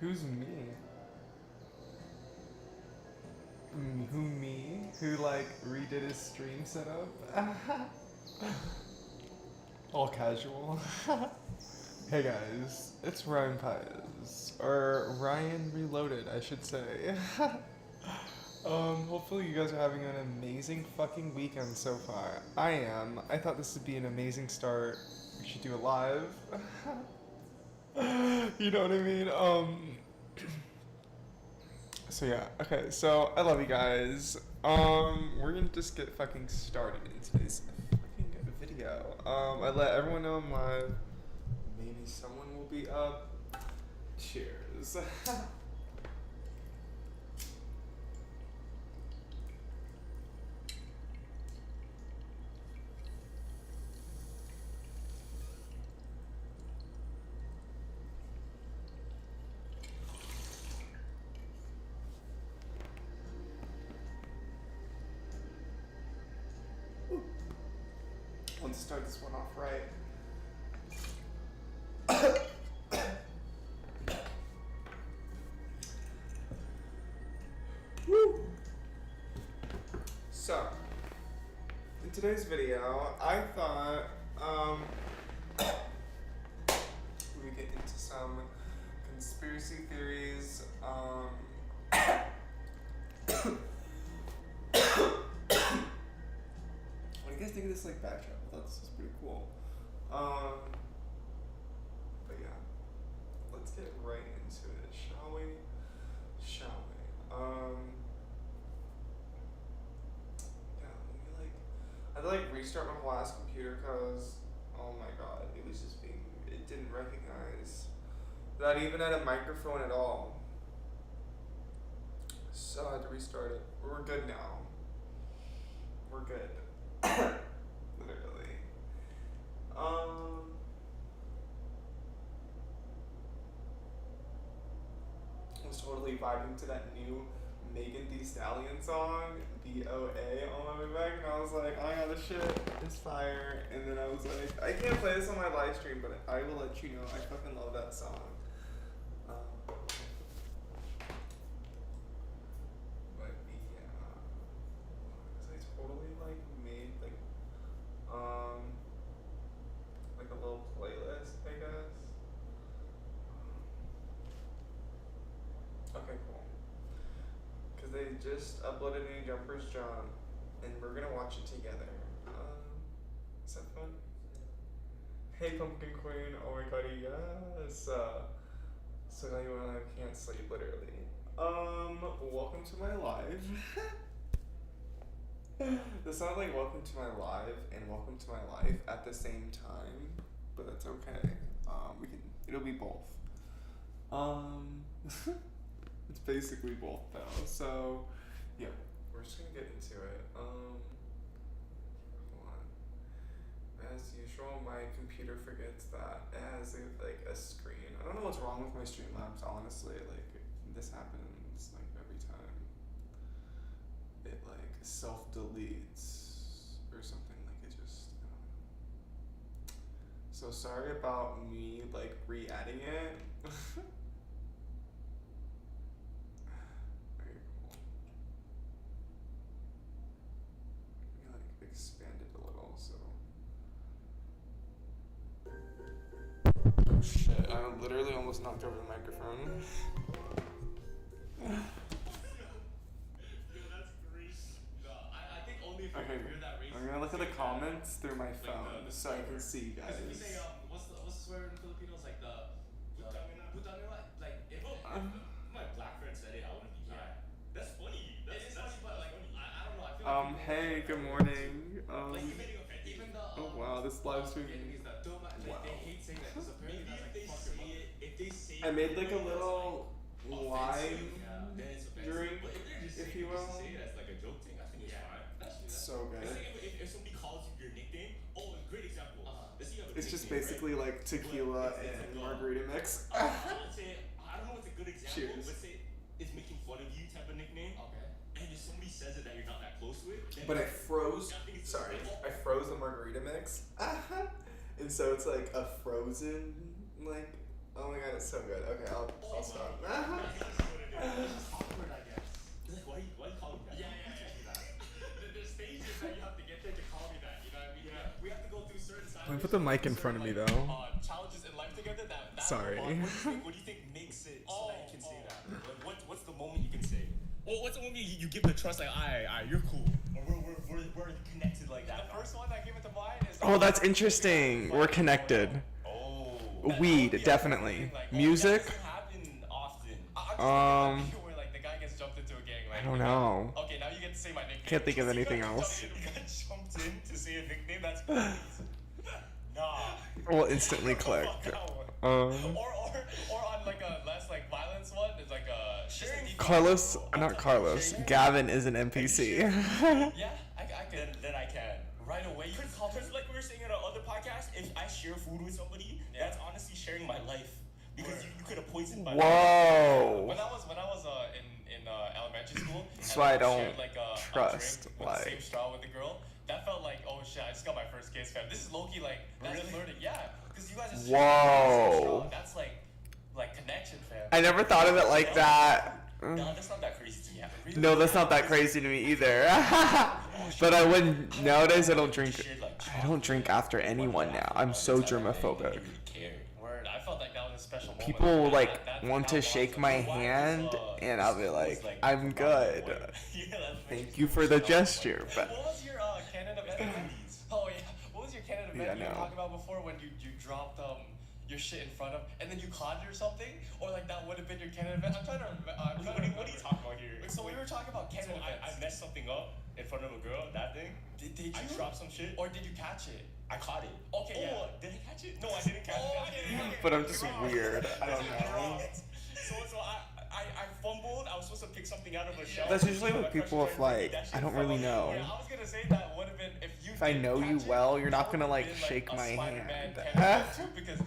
Who's me? Who me? Who like redid his stream setup? All casual. Hey guys, it's ryanpaez, or Ryan Reloaded, I should say. Hopefully you guys are having an amazing fucking weekend so far. I am. I thought this would be an amazing start. We should do it live. You know what I mean? So yeah, okay, so I love you guys. We're gonna just get fucking started in today's fucking video. I let everyone know I'm live. Maybe someone will be up. Cheers. Let's start this one off right. Woo! So, in today's video, I thought we would get into some conspiracy theories. What do you guys think of this like backdrop? I thought this was pretty cool. But yeah, let's get right into it, shall we? Shall we? Yeah, I had to like restart my whole ass computer because, oh my god, it was just it didn't recognize that I even had a microphone at all. So I had to restart it. We're good now. We're good. Literally. I was totally vibing to that new Megan Thee Stallion song, BOA, on my way back, and I was like, oh my god, this shit is fire. And then I was like, I can't play this on my live stream, but I will let you know I fucking love that song. But yeah, because I totally like made like a little playlist, I guess. Okay, cool. Because they just uploaded a new Jumpers Jump, and we're gonna watch it together. Is that fun? Hey, Pumpkin Queen. Oh my god, yes. So now you wanna can't sleep, literally. Welcome to my live. This sounds like welcome to my live and welcome to my life at the same time, but that's okay. It'll be both. It's basically both though. So, yeah, we're just gonna get into it. Hold on. As usual, my computer forgets that it has like a screen. I don't know what's wrong with my Streamlabs. Honestly, like this happens like every time. It like self deletes or something. Like it just. I don't know. So sorry about me like re-adding it. Expand it a little, so. Oh shit, I literally almost knocked over the microphone. Yo, that's great. No, I think only if you hear that race. I'm gonna look at the comments through my phone so I can see you guys. We say, what's the swear in Filipino? It's like the Butanera. Like, if my black friend said it, I wouldn't be mad. That's funny. That's funny, but like, I don't know. I feel like hey, good morning. Like, even the oh wow, this live stream. Wow. They hate saying that because apparently that's like fuck your mother. If they say I made like a little live drink, if you will. Say it as like a joke thing. I think it's fine. It's so good. It's like if somebody calls you your nickname. Oh, a great example. It's just basically right? Like tequila and margarita mix. I would say I don't know what's a good example. Cheers. But say it's making fun of you type of nickname. Okay. And if somebody says it that you're not that close with, but I froze. Sorry, I froze the margarita mix. And so it's like a frozen like. Oh my god, it's so good. Okay, I'll stop. put the mic in front of me though. Challenges in life together. That Sorry. What do you think makes it so that you can say that? What's the moment you can say? Well, what's the moment you give the trust like, alright, you're cool, or we're connected like that? The first one that came into mind is. Oh, that's interesting. We're connected. Oh. Weed, definitely. Music. That doesn't happen often. Where like the guy gets jumped into a gang. Like, I don't know. Okay, now you get to say my nickname. Can't think of anything else. You got jumped in to say a nickname. That's crazy. Nah. We'll instantly click. Or on like a less like violence one, it's like a Carlos, not Carlos. Gavin is an NPC. Yeah, I can. Then I can. Right away, you can call. Because like we were saying in our other podcast, if I share food with somebody, that's honestly sharing my life. Because you could have poisoned my life. Whoa. When I was in elementary school, That's why I don't shared, like, trust. A drink with the same straw with the girl. That felt like, oh shit, I just got my first kiss, fam. This is low-key like, that's flirting. Yeah, because you guys are Whoa. That's like connection, fam. I never thought of it like that. No, that's not that crazy to me. Really? No, that's not that crazy to me either. But I wouldn't, nowadays I don't drink after anyone now. I'm so germophobic. Word, I felt like that was a special moment. People like want to shake my hand and I'll be like, I'm good. Thank you for the gesture. But what was your Canada event? Oh yeah, what was your Canada event you were talking about before when you dropped your shit in front of and then you caught it or something? Or like that would have been your Canada event? I'm trying to remember. What are you talking about here? So we were talking about Canada events. I messed something up in front of a girl, that thing. Did you? I dropped some shit. Or did you catch it? I caught it. Okay, yeah. Did I catch it? No, I didn't catch it. But I'm just weird. I don't know. So I fumbled. I was supposed to pick something out of a shelf. That's usually what people with like, I don't really know. Yeah, I was gonna say that would have been if I know you well, you're not gonna like shake my hand. Because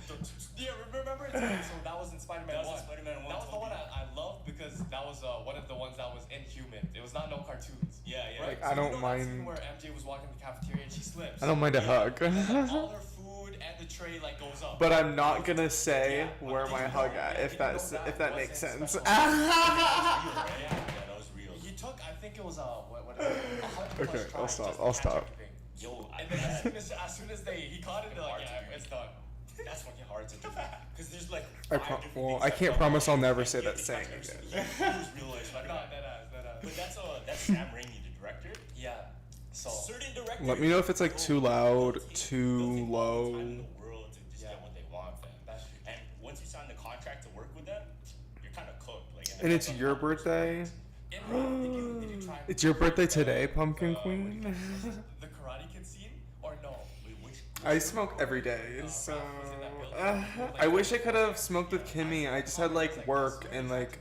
remember? So that was in Spider-Man 1. That was the one I loved because that was one of the ones that was inhuman. It was not no cartoons. Yeah. Like, so I don't mind. Where MJ was walking the cafeteria and she slips. I don't mind a hug. All her food and the tray like goes up. But I'm not gonna say where my hug at if that makes sense. Yeah, that was real. He took, I think it was what Okay, I'll stop. Yo, and then as soon as he caught it, they're like, yeah, it's done. That's fucking hard to do. Because there's like I can't promise I'll never say that saying again. But that's Sam Raimi, the director. Yeah. So certain directors. Let me know if it's like too loud, too low. In the world to just get what they want, man. And once you sign the contract to work with them, you're kind of cooked. Like, and it's your birthday. Did you try It's your birthday today, Pumpkin Queen. the Karate Kid scene or no? I smoke every day, so I wish I could have smoked with Kimmy. I just had like work and like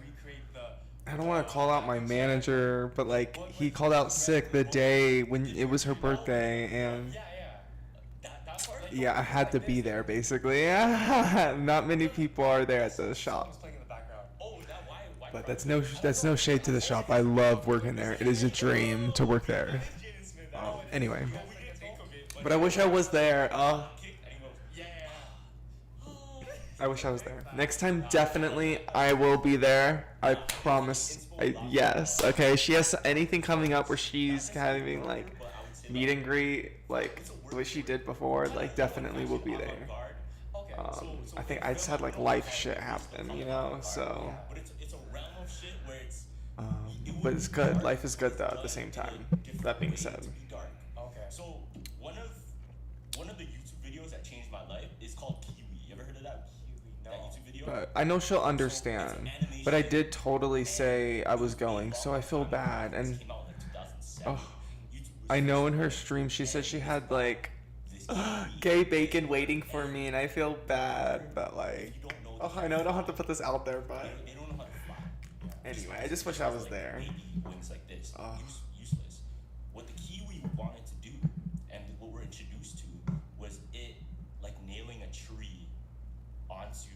I don't want to call out my manager, but like he called out sick the day when it was her birthday, and yeah, I had to be there basically. Not many people are there at the shop. But that's no shade to the shop. I love working there. It is a dream to work there. Anyway, but I wish I was there. I wish I was there. Next time, definitely, I will be there. I promise. Yes. Okay. She has anything coming up where she's having like meet and greet, like what she did before. Like, definitely will be there. I think I just had like life shit happen, you know. So. But it's good. Life is good though. At the same time. That being said. Okay. So one of the YouTube videos that changed my life is called Kiwi. You ever heard of that? That YouTube video? But I know she'll understand. But I did totally say I was going, so I feel bad. And I know in her stream she said she had like gay bacon waiting for me, and I feel bad. But like, I know I don't have to put this out there, but. Anyway, I just wish I was there. Wings like this, useless. What the Kiwi wanted to do, and what we're introduced to, was it like nailing a tree onto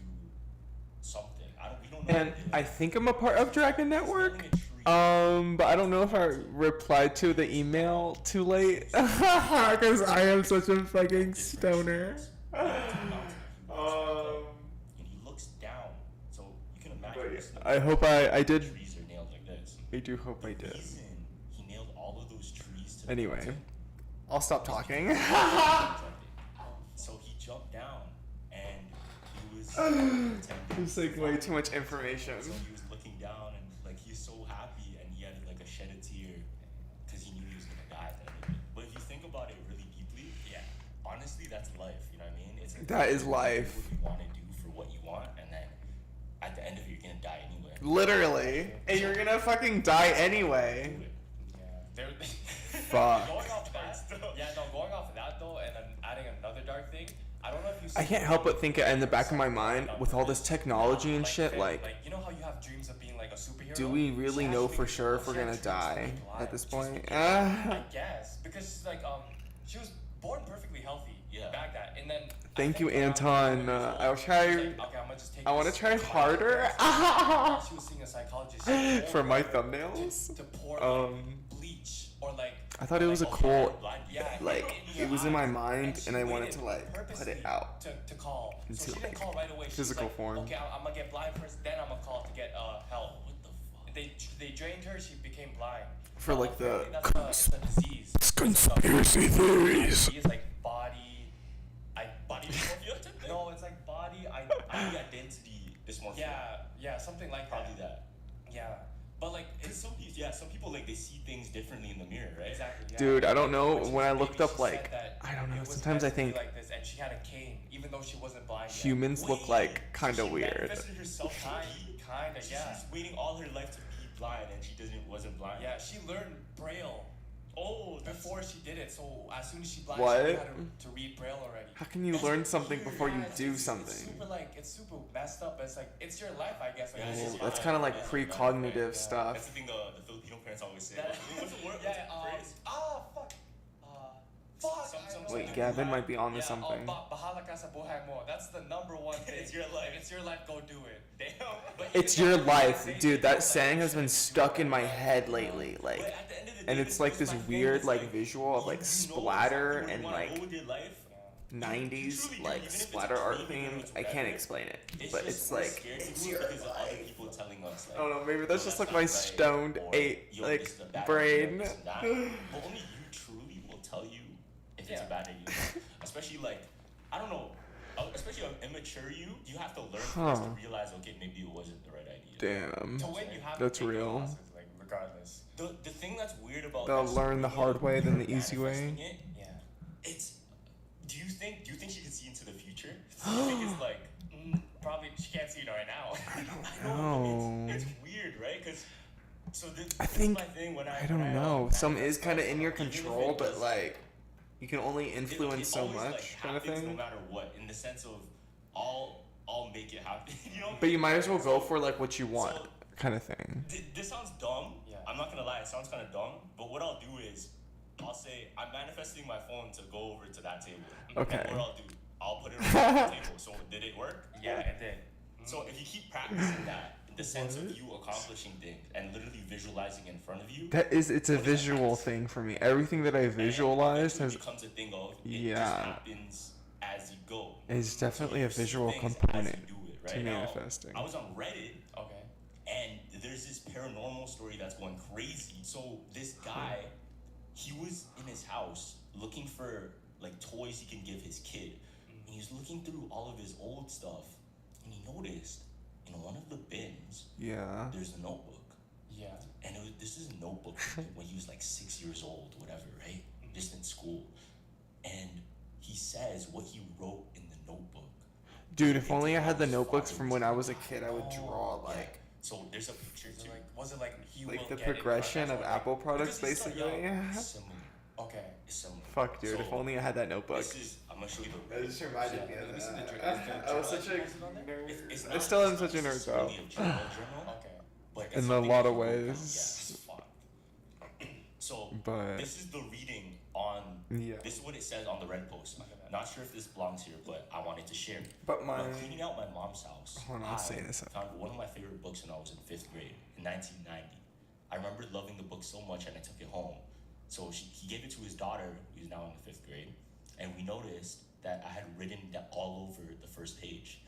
something. We don't know. And I think I'm a part of Dragon Network. But I don't know if I replied to the email too late, because I am such a fucking stoner. I hope I did. Trees are nailed like this. I do hope I did. He nailed all of those trees to anyway, I'll stop talking. So he jumped down and he was pretending. It's like way too much information. So he was looking down and like he's so happy and he had like a shed a tear because he knew he was gonna die at the end of it. But if you think about it really deeply, yeah, honestly, that's life. You know what I mean? It's like That is life. What you want to do for what you want, and then at the end of it, you're gonna die anyway. Literally, and you're gonna fucking die anyway. Yeah. Fuck. Going off that, going off of that though, and then adding another dark thing. I don't know if you. I can't help but think in the back of my mind, with all this technology and shit, like, you know how you have dreams of being like a superhero. do we really know for sure if we're gonna die at this point? I guess because like she was born perfectly healthy. Yeah. Back that, and then. Thank you, Anton. I'll try. Okay, I'm gonna just take. I want to try harder. She was seeing a psychologist For my thumbnails. To pour bleach or like. I thought it was a cool, yeah, like it was in my mind, and I wanted to like put it out to call. into So she didn't call right away. physical form. Okay, I'm gonna get blind first, then I'm gonna call to get help. What the fuck? They drained her. She became blind. For like the that's a disease. Conspiracy theories. It's like body dysmorphia. No, it's like body identity dysmorphia. Yeah, something like Probably that. Yeah, but like it's some people like they see things differently in the mirror, right? Exactly. Yeah. Dude, I don't know. When I looked up, She like, said that I don't know. it was Sometimes I meant to be think like this, and she had a cane, even though she wasn't blind yet. humans look like kind of weird. Manifested herself Kinda, yeah. She's waiting all her life to be blind, and she wasn't blind. Yeah, she learned Braille. Oh, Before she did it, so as soon as she blind, What? she knew how to read Braille already. How can you learn something before you do It's something? it's super messed up. But it's like it's your life, I guess. Like, Yeah, it's it's just That's your kind of life. like precognitive That's stuff. the thing the Filipino parents always say. That- What's the word? Yeah. What's the phrase? Fuck. Fuck. I know Wait, it. Gavin might be onto Yeah, something. Bahala ka sa buhay mo. That's the number one thing. It's your life. If it's your life, go do it. Damn. But It's your life, dude. That saying has been stuck in my head lately, like, But at the end of the day, and it's like this my thing. weird It's like visual of you like know splatter exactly and where you wanna like go with your life. 90s Truly do, like even if it's splatter a art dream, theme. it's I can't whatever. explain it, It's but just it's we're like scared to it's do it your because of other life. people telling us. Like, I don't know. Maybe that's "Yo, just like not my right," stoned or, eight "Yo, like this is a bad idea," brain. this and that. But only you truly will tell you if it's a bad idea. Especially like, I don't know. Especially an immature you have to learn first to realize, okay, maybe it wasn't the right idea. Damn. To win, you have That's to take real. losses, like regardless. The thing that's weird about They'll that learn the story, hard way than the though, easy way. manifesting it, Yeah. it's. Do you think she can see into the future? Do you think it's like? Probably she can't see it right now. I know. It's weird, right? Because. So this I is think my thing when I don't know. Some is kind of in your even if it control, but does- like you can only influence it so always, much, like, kind of happens thing. No matter what, in the sense of I'll make it happen. You know. But you might as well go for like what you want, So- kind of thing. This sounds dumb. Yeah. I'm not gonna lie, it sounds kind of dumb. But what I'll do is, I'll say I'm manifesting my phone to go over to that table. Okay. And what I'll do, I'll put it on the table. So did it work? Yeah, it did. So if you keep practicing that, in the sense of you accomplishing things and literally visualizing in front of you, It's a visual thing for me. Everything that I visualized and has it becomes a thing of it Yeah. just happens as you go. is definitely a You see visual things as component you do it, to right? Now, manifesting. I was on Reddit Okay. and there's this paranormal story that's going crazy. So this guy, he was in his house looking for like toys he can give his kid. And he was looking through all of his old stuff and he noticed in one of the bins Yeah. there's a notebook. Yeah. And this is a notebook from when he was like 6 years old, whatever, right? Just in school. And he says what he wrote in the notebook. Dude, if only I had the notebooks from when I was a kid, I would draw like So there's a picture So too. like, was it like he will the get it, progression that's of what, like- Apple products, Because he's so basically. young. It's similar. Okay. It's similar. Fuck, dude, So, if only I had that notebook. This is, I'm gonna show you the. It just reminded me Let me of see the that. dr- I was such a Is it on there? nerd. I not- still am it's such a not nerd though. necessarily a journal, Okay. but it's In a something lot that of you wrote down. ways. Yes, fuck. So But this is the reading on. yeah. This is what it says on the red post. Not sure if this belongs here, but I wanted to share. But my While cleaning out my mom's house, Hold on, I'll say this up. found one of my favorite books when I was in 5th grade in 1990. I remember loving the book so much and I took it home. So he gave it to his daughter, who's now in the 5th grade, and we noticed that I had written that all over the first page.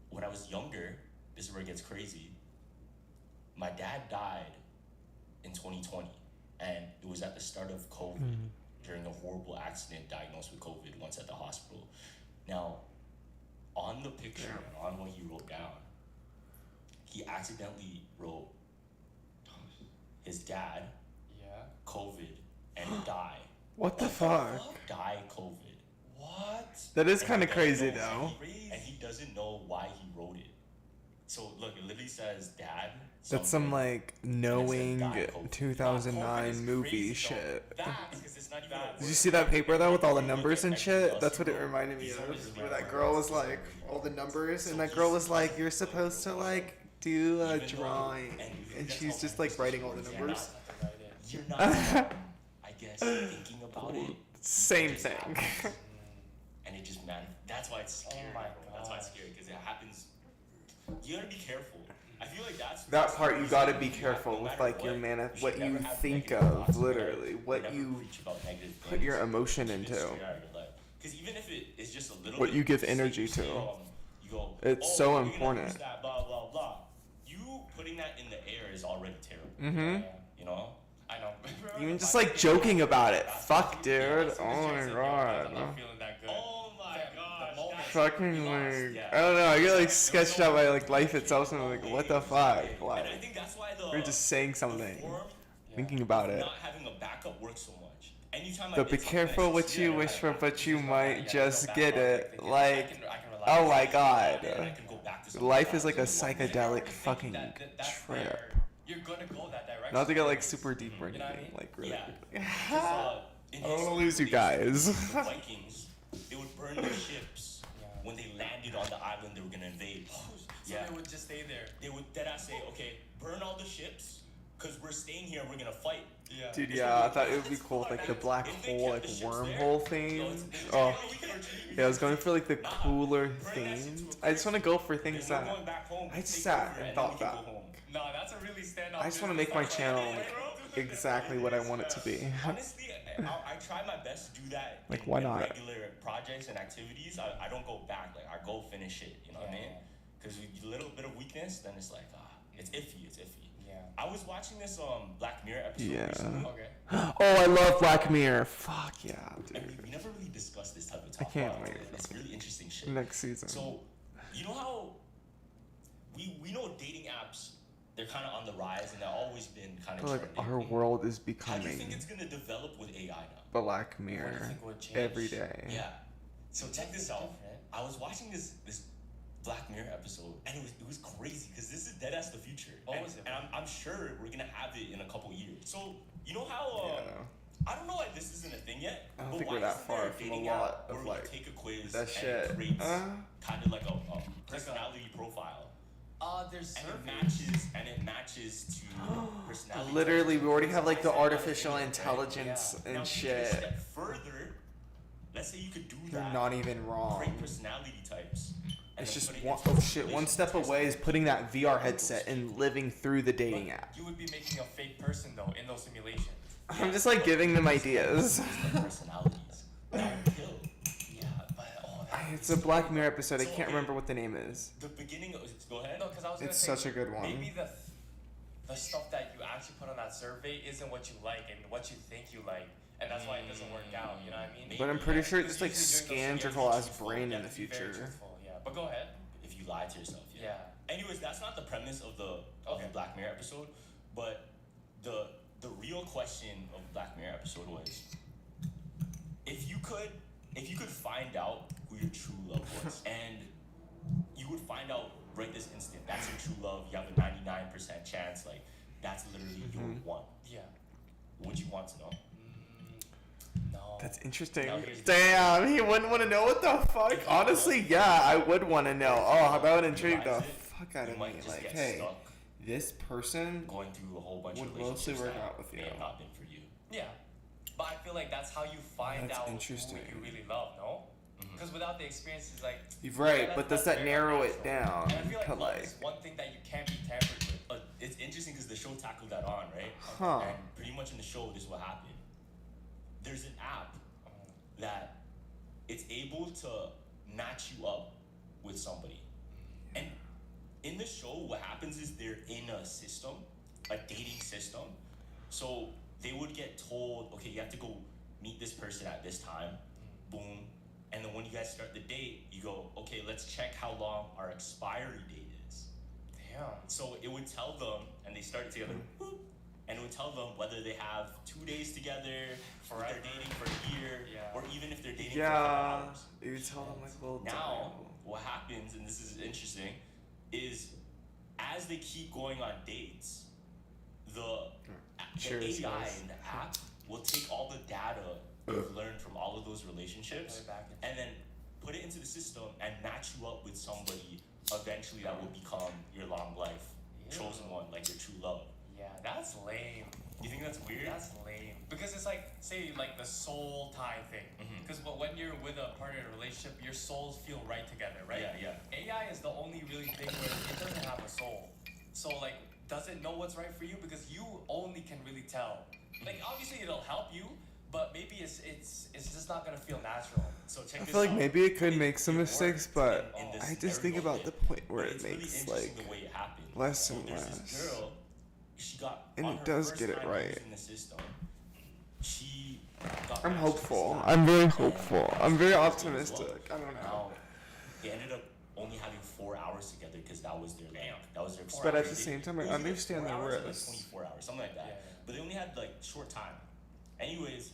When I was younger, this is where it gets crazy. My dad died in 2020, and it was at the start of COVID during a horrible accident, diagnosed with COVID once at the hospital. Now, on the picture, on what he wrote down, he accidentally wrote his dad, COVID, and die. What the fuck? Die COVID. What? That is kind of crazy, though. And he doesn't know why he wrote it. So look, it literally says dad. That's some like knowing 2009 movie shit. Did you see that paper though with all the numbers and shit? That's what it reminded me of. Where that girl was like all the numbers, and that girl was like, "You're supposed to like do a drawing," and she's just like writing all the numbers. You're not, I guess, thinking about it. Same thing. And it just that's why it's scary. Oh my That's why it's scary, because it happens. You gotta be careful. I feel like that part. You gotta be careful with like your what you think of, literally, what you put your emotion into, because even if it is just a little, what you give energy to, it's so important. Blah blah blah. You putting that in the air is already terrible. Mm-hmm. You know. I know. Even just like joking about it. Fuck, dude. Oh my god. I'm not feeling that good. Oh my gosh. Fucking like, I don't know. I get like sketched out by like life itself, and I'm like, what the fuck? Like, And I think that's why we're just saying something, form, thinking about it. not having a backup works so much. Anytime But be careful what you wish for, but you might just get it. Like, oh my god. Life is like a psychedelic fucking trip. You're gonna go that direction. Not to get like super deep or anything, like really. I In don't want to lose you guys. the Vikings, they would burn their ships when they landed on the island they were gonna invade. So they would just stay there. They would deadass say, okay, burn all the ships, cause we're staying here, we're gonna fight. Yeah. Dude, yeah, I thought it would be cool with like the black hole, like wormhole thing. Oh, yeah, I was going for like the cooler themes. I just want to go for things that I sat and thought that. No, that's a really standout. I just want to make my channel like exactly what I want it to be. Honestly, I try my best to do that. Like, in, why in not? regular projects and activities, I don't go back. Like, I go finish it. You know what I mean? Because a little bit of weakness, then it's like, it's iffy. It's iffy. Yeah. I was watching this Black Mirror episode Yeah. recently. Okay. Oh, I love Black Mirror. Fuck yeah, And dude. we never really discussed this type of I topic. can't wait. It's really interesting shit. Next season. So, you know how we know dating apps, they're kind of on the rise, and they've always been kind I of feel like our world is How do you think becoming it's gonna develop with AI now? Black What do you Mirror think would change? every day. Yeah. So check this out. Different. I was watching this Black Mirror episode, and it was crazy because this is dead as the future. What and was it? and I'm sure we're gonna have it in a couple years. So you know how I don't know why this isn't a thing yet. I don't but think why we're that isn't there far a from a dating lot app of, where we like, take a quiz that and shit. it creates Uh. kind of like a personality profile. There's And it matches to personality. Literally, types. we already have like the So artificial right? intelligence Now, and if you take a shit. step further, let's say you could do You're that. not even wrong. Create personality types. and It's then just put it one, into oh shit, one step relationship away is testing. putting that VR headset and living through the dating app. You would be making a fake person though in those simulations. I'm just like giving them ideas. Personalities. That would kill. Yeah, but that It's a Black Mirror episode. I can't remember what the name is. The beginning of go ahead. No, because I was gonna It's say such a good one. maybe the stuff that you actually put on that survey isn't what you like and what you think you like, and that's why it doesn't work out. You know what I mean? But I'm pretty sure it Because just like usually doing scans your those whole simulations, ass you brain in have the to be very future. truthful, yeah, but go ahead. If you lie to yourself. Yeah. Anyways, that's not the premise of the Okay. Black Mirror episode, but the real question of Black Mirror episode was if you could find out who your true love was and you would find out right this instant that's your true love, you have a 99% chance, like that's literally your one. Yeah. Would you want to know? No. That's interesting. Now here's the- Damn, he wouldn't want to know what the fuck. Honestly, yeah, I would want to know. Oh, that would intrigue the Realize it, fuck out you of might me. just Like, get hey, stuck this person. going through a whole bunch Would of mostly relationships work that out with may you. have not been for you. Yeah. But I feel like that's how you find That's out interesting. who you really love, no? Because without the experience, it's like. You're right, yeah, but does that's that very narrow it unnatural. down And I feel like to love like? is one thing that you can't be tampered with. It's interesting because the show tackled that on, right? Huh. And pretty much in the show, this is what happened. There's an app that it's able to match you up with somebody. And in the show, what happens is they're in a system, a dating system. So they would get told, okay, you have to go meet this person at this time. Boom. And then when you guys start the date, you go, okay, let's check how long our expiry date is. Damn. So it would tell them, and they started together, whoop, and it would tell them whether they have 2 days together, if they're dating for a year, or even if they're dating for a couple hours. You tell them like, well, now, what happens, and this is interesting, is as they keep going on dates, the AI in the app will take all the data you've learned from all of those relationships and then put it into the system and match you up with somebody eventually that will become your long life chosen one, like your true love. Yeah, that's lame. You think that's weird? That's lame. Because it's like, say, like the soul tie thing. Because when you're with a partner in a relationship, your souls feel right together, right? Yeah. AI is the only really thing where it doesn't have a soul. So, like, does it know what's right for you? Because you only can really tell. Like, obviously it'll help you, but maybe it's just not gonna feel natural. So check this out. I feel like maybe it could make some mistakes, but I just think about the point where it makes like less and less. And it does get it right. I'm hopeful. I'm very hopeful. I'm very optimistic. I don't know. They ended up only having 4 hours together because that was their But at the same time, I understand the risk. Like 24 hours, something like that. Yeah. But they only had like short time. Anyways,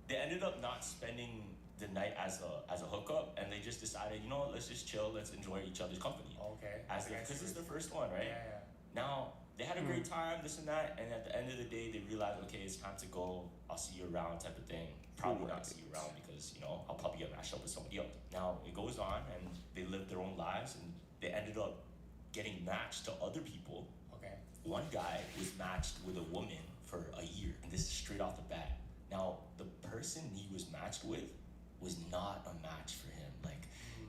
they ended up not spending the night as a hookup, and they just decided, you know what, let's just chill, let's enjoy each other's company. Okay. Because it's the first one, right? Yeah. Now they had a great time, this and that, and at the end of the day, they realized, okay, it's time to go. I'll see you around, type of thing. Probably not see you around because I'll probably get matched up with somebody else. Now it goes on, and they live their own lives, and they ended up getting matched to other people. Okay. One guy was matched with a woman for a year, and this is straight off the bat. Now, the person he was matched with was not a match for him. Like,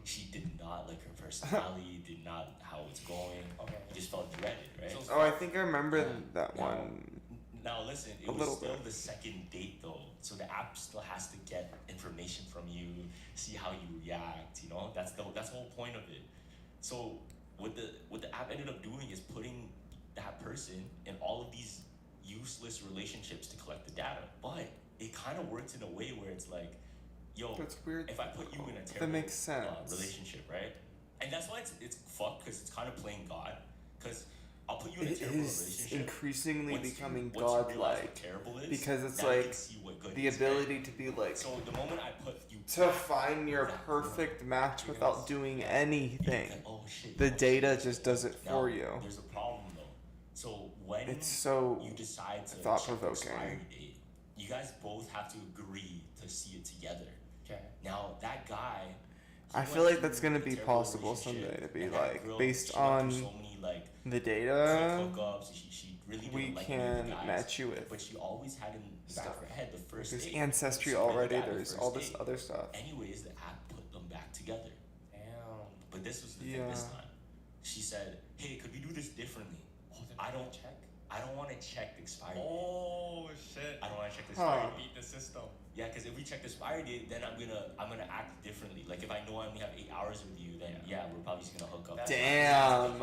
she did not like her personality, did not how it's going. Okay. He just felt dreaded, right? Oh, I think I remember that one. Now, listen, it was still the second date, though. So the app still has to get information from you, see how you react, That's the whole point of it. So what the app ended up doing is putting that person in all of these useless relationships to collect the data. But it kind of works in a way where it's like, yo, that's weird. If I put you in a terrible that makes sense. Relationship, right? And that's why it's fucked, because it's kind of playing God. Because I'll put you in a terrible relationship. It is increasingly becoming godlike. Because it's now like the ability to be like. So the moment I put you to find your perfect match without doing anything, the data just does it for you. There's a problem though. So when it's so you decide to thought-provoking, you guys both have to agree to see it together. Okay. Now that guy, I feel like that's gonna be possible someday to be like based on the data she really we can match you with. But she always had in the back of her head the first There's date. ancestry already. There's all this other stuff. Anyways, the app put them back together. Damn. But this was the thing this time. She said, "Hey, could we do this differently? I don't want to check the expiry date. Oh shit! I don't want to check the expiry date. Beat the system. Yeah, because if we check the expiry date, then I'm gonna act differently. Like if I know I only have 8 hours with you, then we're probably just gonna hook up. Damn.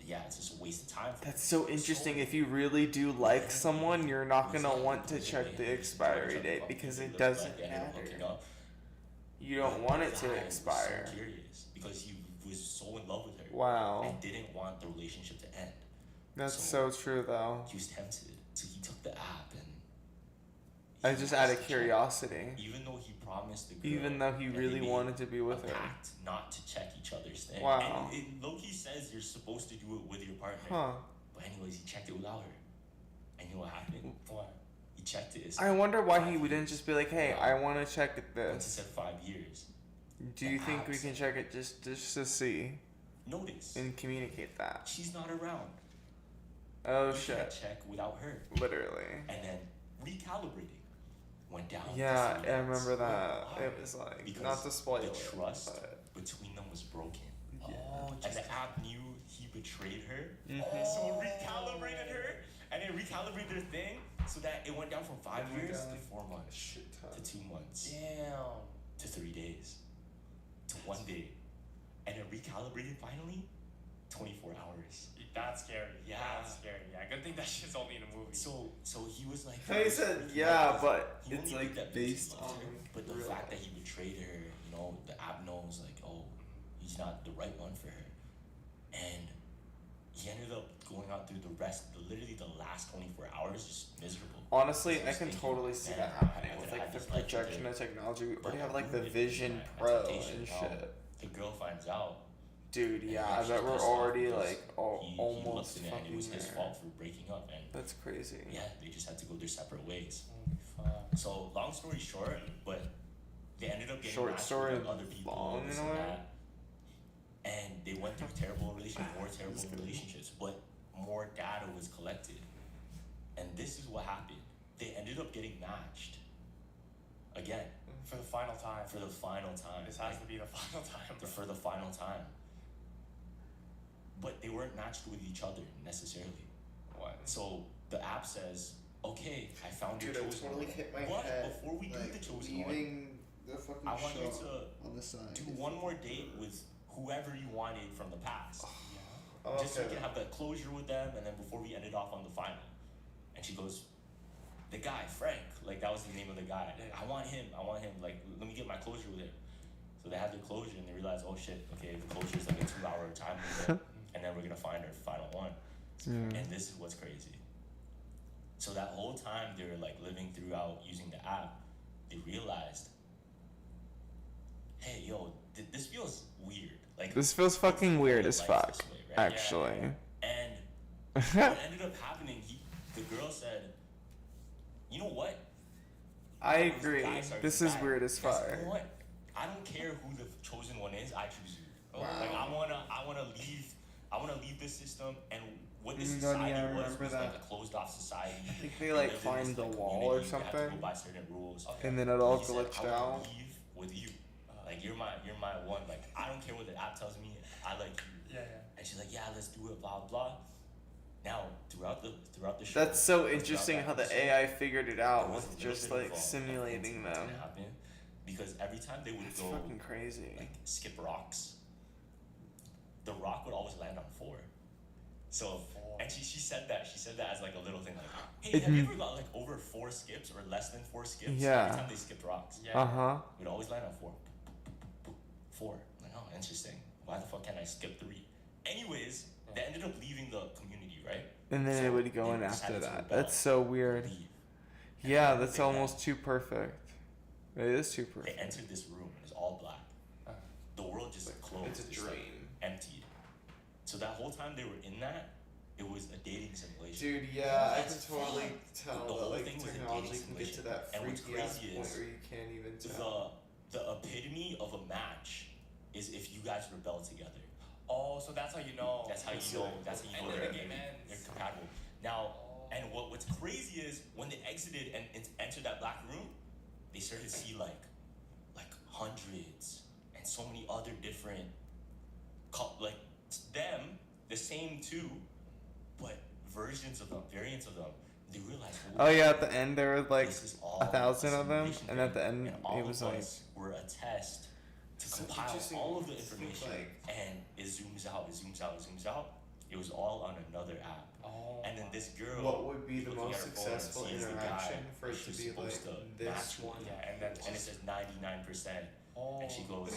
And it's just a waste of time. That's so interesting. If you really do like someone, you're not gonna want to check the expiry date because it doesn't matter. You don't want it to expire. So curious because he was so in love with her. Wow. And didn't want the relationship to end. That's so true, though. He was tempted, so he took the app and. I just out of curiosity. Even though he promised the girl. Even though he really wanted to be with her. Pact not to check each other's thing. Wow. And Loki says you're supposed to do it with your partner. Huh. But anyways, he checked it without her. And you know what happened? What? He checked it. I wonder why he wouldn't just be like, "Hey, I want to check this." Once he said 5 years. Do you think we can check it just to see? Notice. And communicate that. She's not around. Oh shit. Can't check without her. Literally. And then recalibrating went down. Yeah, I remember that. It was like because not to spoil the trust between them was broken. Yeah. And the app knew he betrayed her. Mm-hmm. So it recalibrated her, and it recalibrated her thing so that it went down from 5 years to 4 months to 2 months. Damn. To 3 days. To 1 day. And it recalibrated finally 24 hours. That's scary. Yeah. That's scary. Yeah, good thing that shit's only in a movie. So he was like. He said, yeah, but it's like based on. But the fact that he betrayed her, you know, the app knows like, oh, he's not the right one for her, and he ended up going out through literally the last 24 hours just miserable. Honestly, I can totally see that happening with like the projection of technology. We already have like the Vision Pro and shit. The girl finds out. Dude, yeah, I bet we're already like almost fucking. And it was his fault for breaking up, and that's crazy. Yeah, they just had to go their separate ways. Holy fuck. So long story short, but they ended up getting short matched story with other people, long this in a and way. that. And they went through terrible relationships, but more data was collected. And this is what happened. They ended up getting matched. Again. For the final time. For the final time. This has to be the final time. For the final time. But they weren't matched with each other necessarily. What? So the app says, okay, I found your chosen totally one. hit my But head, before we do the chosen leaving one, the fucking I want you shop to on the side. do one more date with whoever you wanted from the past. Yeah. Just so you can have that closure with them, and then before we ended off on the final. And she goes, the guy, Frank, like that was the name of the guy. Yeah. I want him, like let me get my closure with him. So they had their closure and they realized, oh shit, okay, the closure is like a 2-hour time limit, and then we're gonna find our final one. And this is what's crazy. So that whole time they were like living throughout using the app, they realized, hey yo, this feels weird. Like this feels fucking weird as fuck, way, right? actually. Yeah. And what ended up happening, the girl said, you know what? I agree. This is weird as fuck. You know what? I don't care who the chosen one is. I choose you. Wow. Like I wanna leave this system, and what this society was like a closed off society. I think they like climbed the wall or something, you have to go by certain rules. and then it all He said, glitched I out. wanna leave with you. Like you're my one. Like I don't care what the app tells me. I like you. Yeah. And she's like, yeah, let's do it. Blah blah. Now throughout the show. That's so interesting how the AI figured it out there was with a little just bit like of simulating them. to happen, because every time they would That's go fucking crazy. like skip rocks, the rock would always land on 4. So and she said that as like a little thing, like, hey, have you ever got like over 4 skips or less than 4 skips? Yeah. Every time they skipped rocks. Yeah. It would always land on 4. 4. I'm like, oh, interesting. Why the fuck can't I skip 3? Anyways, they ended up leaving the community, right? And then So it would go they in after decided to that. rebel, That's so weird. leave. Yeah, And that's they almost too perfect. It is too They perfect. entered this room. It was all black. The world just closed. It's a just, like, dream. emptied. So that whole time they were in that, it was a dating simulation. Dude, yeah, I can That's totally fucked. tell The that whole like thing was a technology dating can get to simulation. that And what's freaky ass crazy point is where you can't even tell. The epitome of a match is if you guys rebel together. Oh, so that's how you know. That's how you know. That's how you know And they're, then the game ends. they're compatible. Now, and what's crazy is when they exited and entered that black room, they started to see like hundreds and so many other different, like them, the same two, but versions of them, variants of them. They realized. Oh yeah, at the end there were like this is all 1,000 of them, simulation and at the thing, end all it was of like. us were a test to So compile interesting. all of the It seems information, like- and it zooms out, it zooms out, it zooms out. It was all on another app. Oh. And then this girl. What would be the looking most at her phone and successful sees the guy interaction for that it to she's be like supposed to this match with. one? Yeah, and And it says 99%. Oh. And she goes,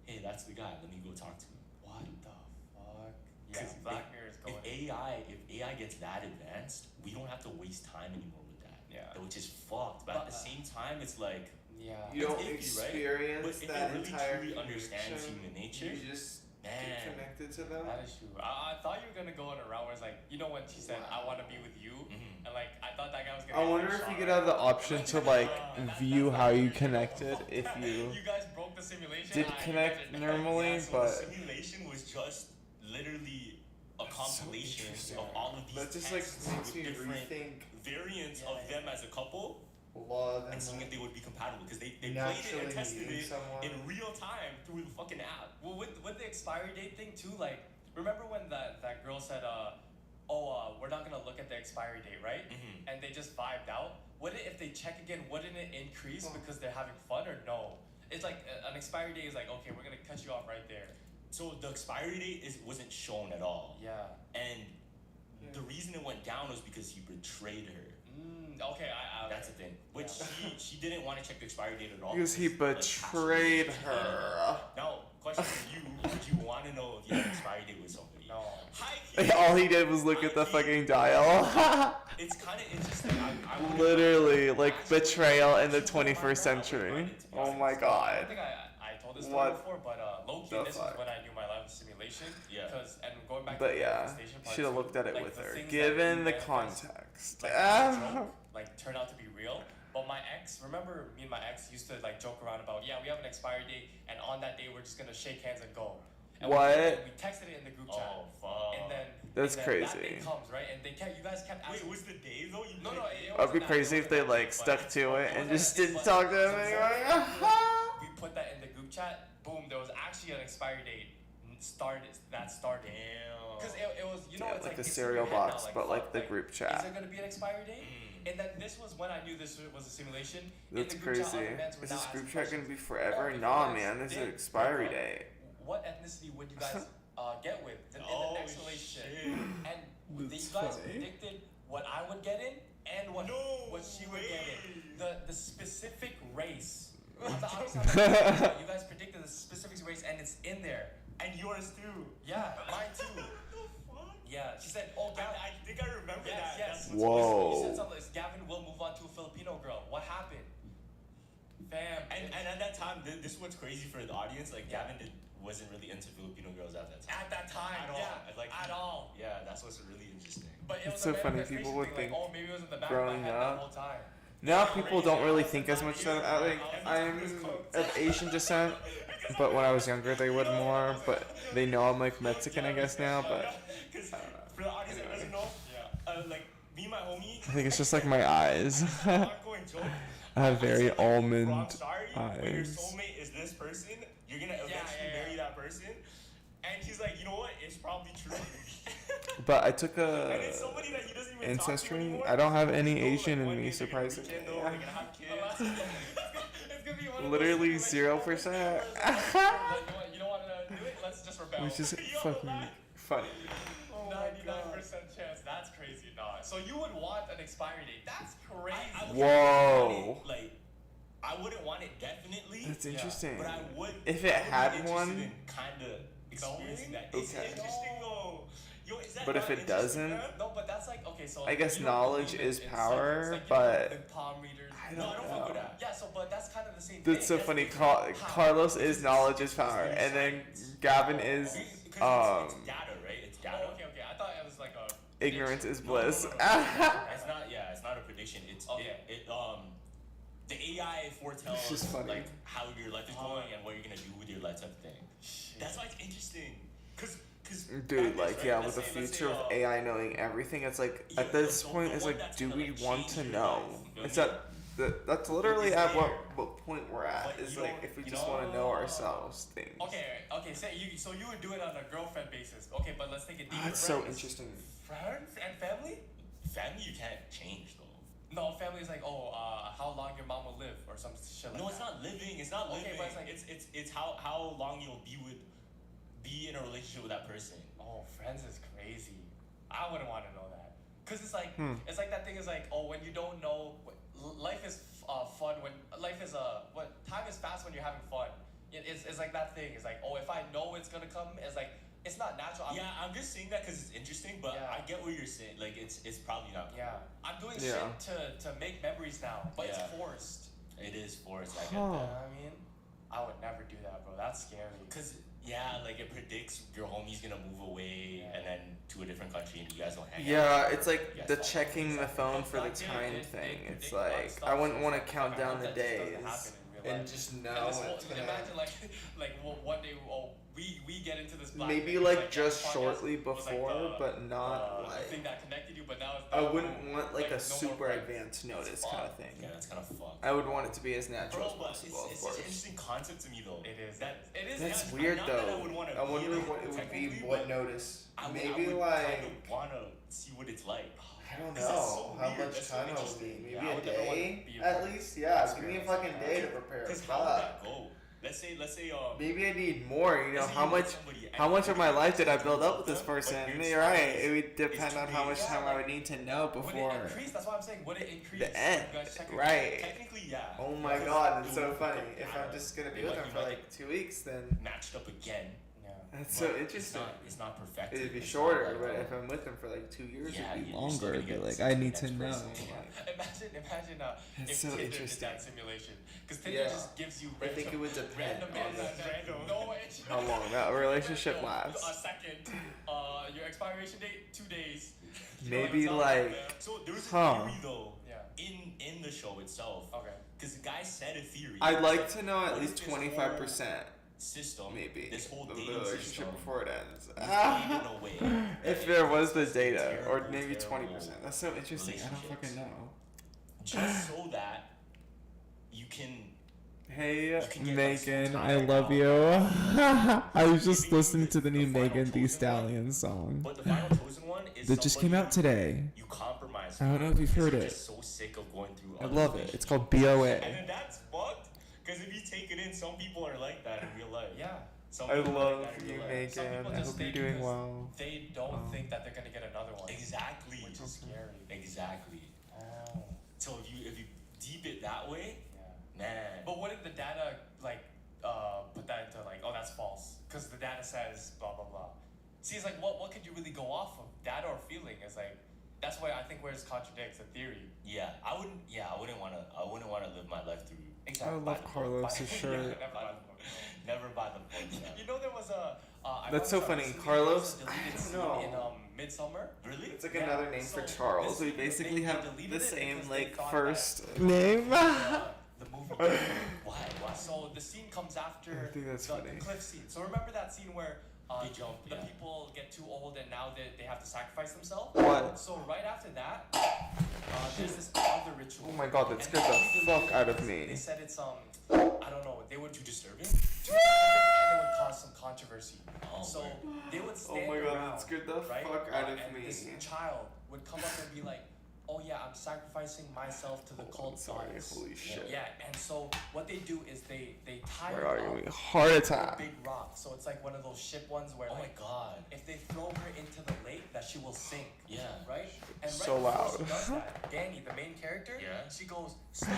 hey, that's the guy. Let me go talk to him. What the fuck? Yeah, 'Cause Black Mirror is going. If AI gets that advanced, we don't have to waste time anymore with that. Yeah. Which is fucked. But at the same time, it's like, Yeah. You don't It's iffy, right? experience but if that it really entire truly understands connection, human nature, You just get man. connected to them. That is true. I thought you were gonna go in a route where it's like, you know, when she said, "I want to be with you," Mhm. and like I thought that guy was gonna. I get wonder like, if you shot, could right? have the option to like view that's how not you weird. connected if you. You guys broke the simulation. Did you guys connect are done. normally, Yeah, so but- the simulation was just literally a compilation interesting. of all of these That just like texts makes with me different rethink variants of them as a couple love and and seeing like, if they would be compatible because they played it naturally and tested meeting it someone. in real time through the fucking app. Well, with the expiry date thing too, like remember when that girl said, we're not gonna look at the expiry date, right? Mhm. And they just vibed out. Wouldn't if they check again? Wouldn't it increase because they're having fun or no? It's like an expiry date is like, okay, we're gonna cut you off right there. So the expiry date wasn't shown at all. Yeah. And the reason it went down was because he betrayed her. Okay, that's the thing. Which she didn't want to check the expiry date at all. Because he betrayed her. Now, question for you: would you want to know if you had an expiry date with somebody? No. All he did was look at the fucking dial. It's kind of interesting. I Literally, like betrayal in the 21st century. Oh my god. I think I told this story before, but low-key, this was when I knew my life simulation. Yeah. And going back But to the yeah, station part should have too, looked at it like, with the her, things given that the you context. like turn out to be real. But my ex, remember me and my ex used to like joke around about, yeah, we have an expiry date, and on that day we're just gonna shake hands and go. And What? We texted it in the group chat. Oh fuck. And then That's that crazy. day comes, right? And you guys kept asking. Wait, was the day though? No, it I'd be wasn't crazy that if they day, like but stuck to it and just didn't but talk to him so anymore. we put that in the group chat. Boom, there was actually an expiry date. Started. Damn. Because it was, you know, Yeah, it's like the it's in cereal your head box, now, like, but like fuck, the group Is chat. there gonna be an expiry date? And then this was when I knew this was a simulation. That's in the group chat, crazy. other mans were Is now this group asking chat gonna questions. be forever? If you Nah, guys man. This is did an expiry break up, date. What ethnicity would you guys get with in the next relationship? And you That's guys funny. predicted what I would get in and what she would get in. The specific race. I'm not you guys predicted the specific race and it's in there. And yours too. Yeah, mine too. Yeah, she said, "Oh, Gavin, I think I remember that. Yes. Whoa. You said something. Gavin will move on to a Filipino girl. What happened? Fam. And at that time, this is what's crazy for the audience. Like Gavin wasn't really into Filipino girls at that time. At that time, At all. yeah, Like, at all. Yeah, that's what's really interesting. But it was It's so a funny, manifestation people would thing, think like, oh, maybe it was in the back of my growing head up- that whole time. Now people don't really think as much that I'm of Asian descent, but when I was younger they would more. But they know I'm like Mexican, I guess now. But Because for the audience that doesn't know, like me and my homie. I think it's just like my eyes. Ongoing joke. I have very Bro, I'm almond sorry, but your eyes. soulmate is this person. You're gonna eventually yeah. marry that person. And he's like, you know what? It's probably true. But I took And it's somebody that he doesn't even ancestry. talk to anymore. I don't have any So, Asian like, in one me, day they're gonna surprisingly. rekindle, they're gonna have kids. It's gonna be one of Literally those 0%. you don't want to do it? Let's just rebel. Which is fucking funny. 99% chance. That's crazy. Nah. So you would want an expiry date? That's crazy. Whoa. I wouldn't want it definitely. That's interesting. But I would. If it had one, kind of experiencing that. Okay. It's interesting though. Yo, is that but if not it doesn't, interesting, No, but that's like okay. So I guess you don't knowledge believe is in power, psychics, like, but the palm readers. I No, I don't don't fuck with know. that. Yeah. So, but that's kind of the same That's so thing. funny. It's power. Carlos is knowledge is power, and then Gavin is It's data, right? It's data. Oh, okay. I thought it was like a. ignorance is No, bliss. It's not. Yeah, it's not a prediction. It's Okay. the AI foretells It's just funny. like how your life is going and what you're gonna do with your life type of thing. That's why it's interesting. Cause Dude, like yeah, with the future of AI knowing everything, it's like at this point, it's like, do we want to know? It's that's literally at what point we're at. Is like if we just want to know ourselves things. Okay. So you would do it on a girlfriend basis. Okay, but let's take it deeper. That's so Friends. interesting. Friends and family? family you can't change though. No, family is like, how long your mom will live or some shit like No, that. it's not living. It's not Okay, living. but it's like- it's how long you'll be in a relationship with that person. Oh, friends is crazy. I wouldn't want to know that. Cause it's like that thing is like, when you don't know, life is fun when life is time is fast when you're having fun. It's like that thing. It's like, if I know it's gonna come, it's like it's not natural. I'm just saying that because it's interesting, but Yeah. I get what you're saying. Like it's probably not. Yeah, I'm doing Yeah. shit to make memories now, but it's Yeah. forced. It is forced. I get You know that. what I mean? I would never do that, bro. That's scary. Cause like it predicts your homie's gonna move away and then to a different country and you guys don't hang out. Yeah, it's like Yes, the that's checking the phone for the time thing. It's like I wouldn't want to count down the days and just know it's gonna. Imagine like one day we get into this black Maybe thing, like just podcast shortly was, like, before, the- but not the thing like. that connected you, but now it's I not, wouldn't want like no a more super friends. advanced notice It's kind of fun. thing. Yeah, that's kind of fucked. I would want it to be as natural as Bro, but possible, of it's such an course. interesting concept to me though. It is. That It is. That's yeah, weird not that I though. would wanna I be wonder in it what it would be. technically, What but notice? I would Maybe kind like of wanna see what it's like. I don't 'Cause that's know so how weird. much That's so time it would interesting. be. Yeah, Maybe I a would never wanna day be a at part of least. Yeah, give me a experience fucking like day to that. prepare. Because how would that go? let's say maybe I need more. You know, how much of my life did I build up with this person? You're right. It would depend on how much time I would need to know before. Would it increase? That's what I'm saying. Would it increase? The end. Right. Technically, yeah. Oh my god, it's so funny. If I'm just gonna be with him for like 2 weeks, then matched up again. That's so interesting. It's not perfect. It'd be shorter, but if I'm with him for like 2 years, it'd be longer. It'd be like, I need to know. Imagine if so Tinder interesting. did that simulation. Because Tinder just gives you I think it would depend random. No age. how long that relationship lasts. A second. Your expiration date, 2 days. Maybe like, So there was a theory though. Yeah. In the show itself. Okay. Because the guy said a theory. I'd like to know at least 25%. System. Maybe This whole of dating the relationship system before it ends. in a way. If there was the data, or Terrible, maybe terrible 20%. That's so interesting. I don't fucking know. Just so that you can. Hey, can get, Megan, like, I love you. I was just listening to the new Megan Thee Stallion song. But the final chosen one is that just came out today. You compromise. I don't know if you've heard you're it. just so sick of going through. I other love it. It's relationships. called BOA. And then that's fucked. Because if you take it in, some people are like that in real life. Yeah. Some I people are love like that in you, real life. Some Megan. people I just hope you're stay doing because well. They don't think that they're gonna get another one. Exactly. Which is scary. Exactly. Oh. So if you deep it that way, Yeah. man. But what if the data like put that into like, oh, that's false because the data says blah blah blah. See, it's like what could you really go off of? Data or feeling? It's like that's why I think where it contradicts the theory. Yeah, I wouldn't wanna live my life through. Exactly. I love Carlos's shirt. Never buy the book. You know there was a. That's so funny. Carlos, I don't know. In Midsummer. Really? It's like Yeah, another name for so Charles. this- We basically they have deleted the it same because they like thought first name. The movie. Why? So the scene comes after I think that's the funny. cliff scene. So remember that scene where They jump, the yeah. people get too old and now they have to sacrifice themselves? What? So right after that, there's this other ritual. Oh my god, that And scared they the fuck out of They me. said it's I don't know, they would Too disturbing? and it would cause some controversy. Oh, So word. they would Oh stand my god, around, that scared the right? fuck out of and me. this child would come up and be like, oh yeah, I'm sacrificing myself to the Oh, cult sorry, goddess. holy shit. Yeah, and so what they do is they tie Oh my her god, up you're gonna be heart with a attack. big rock. So it's like one of those ship ones where Oh my like god. if they throw her into the lake, that she will sink. Yeah. Right? And right So before loud. she does that, Danny, the main character, Yeah. she goes, stop,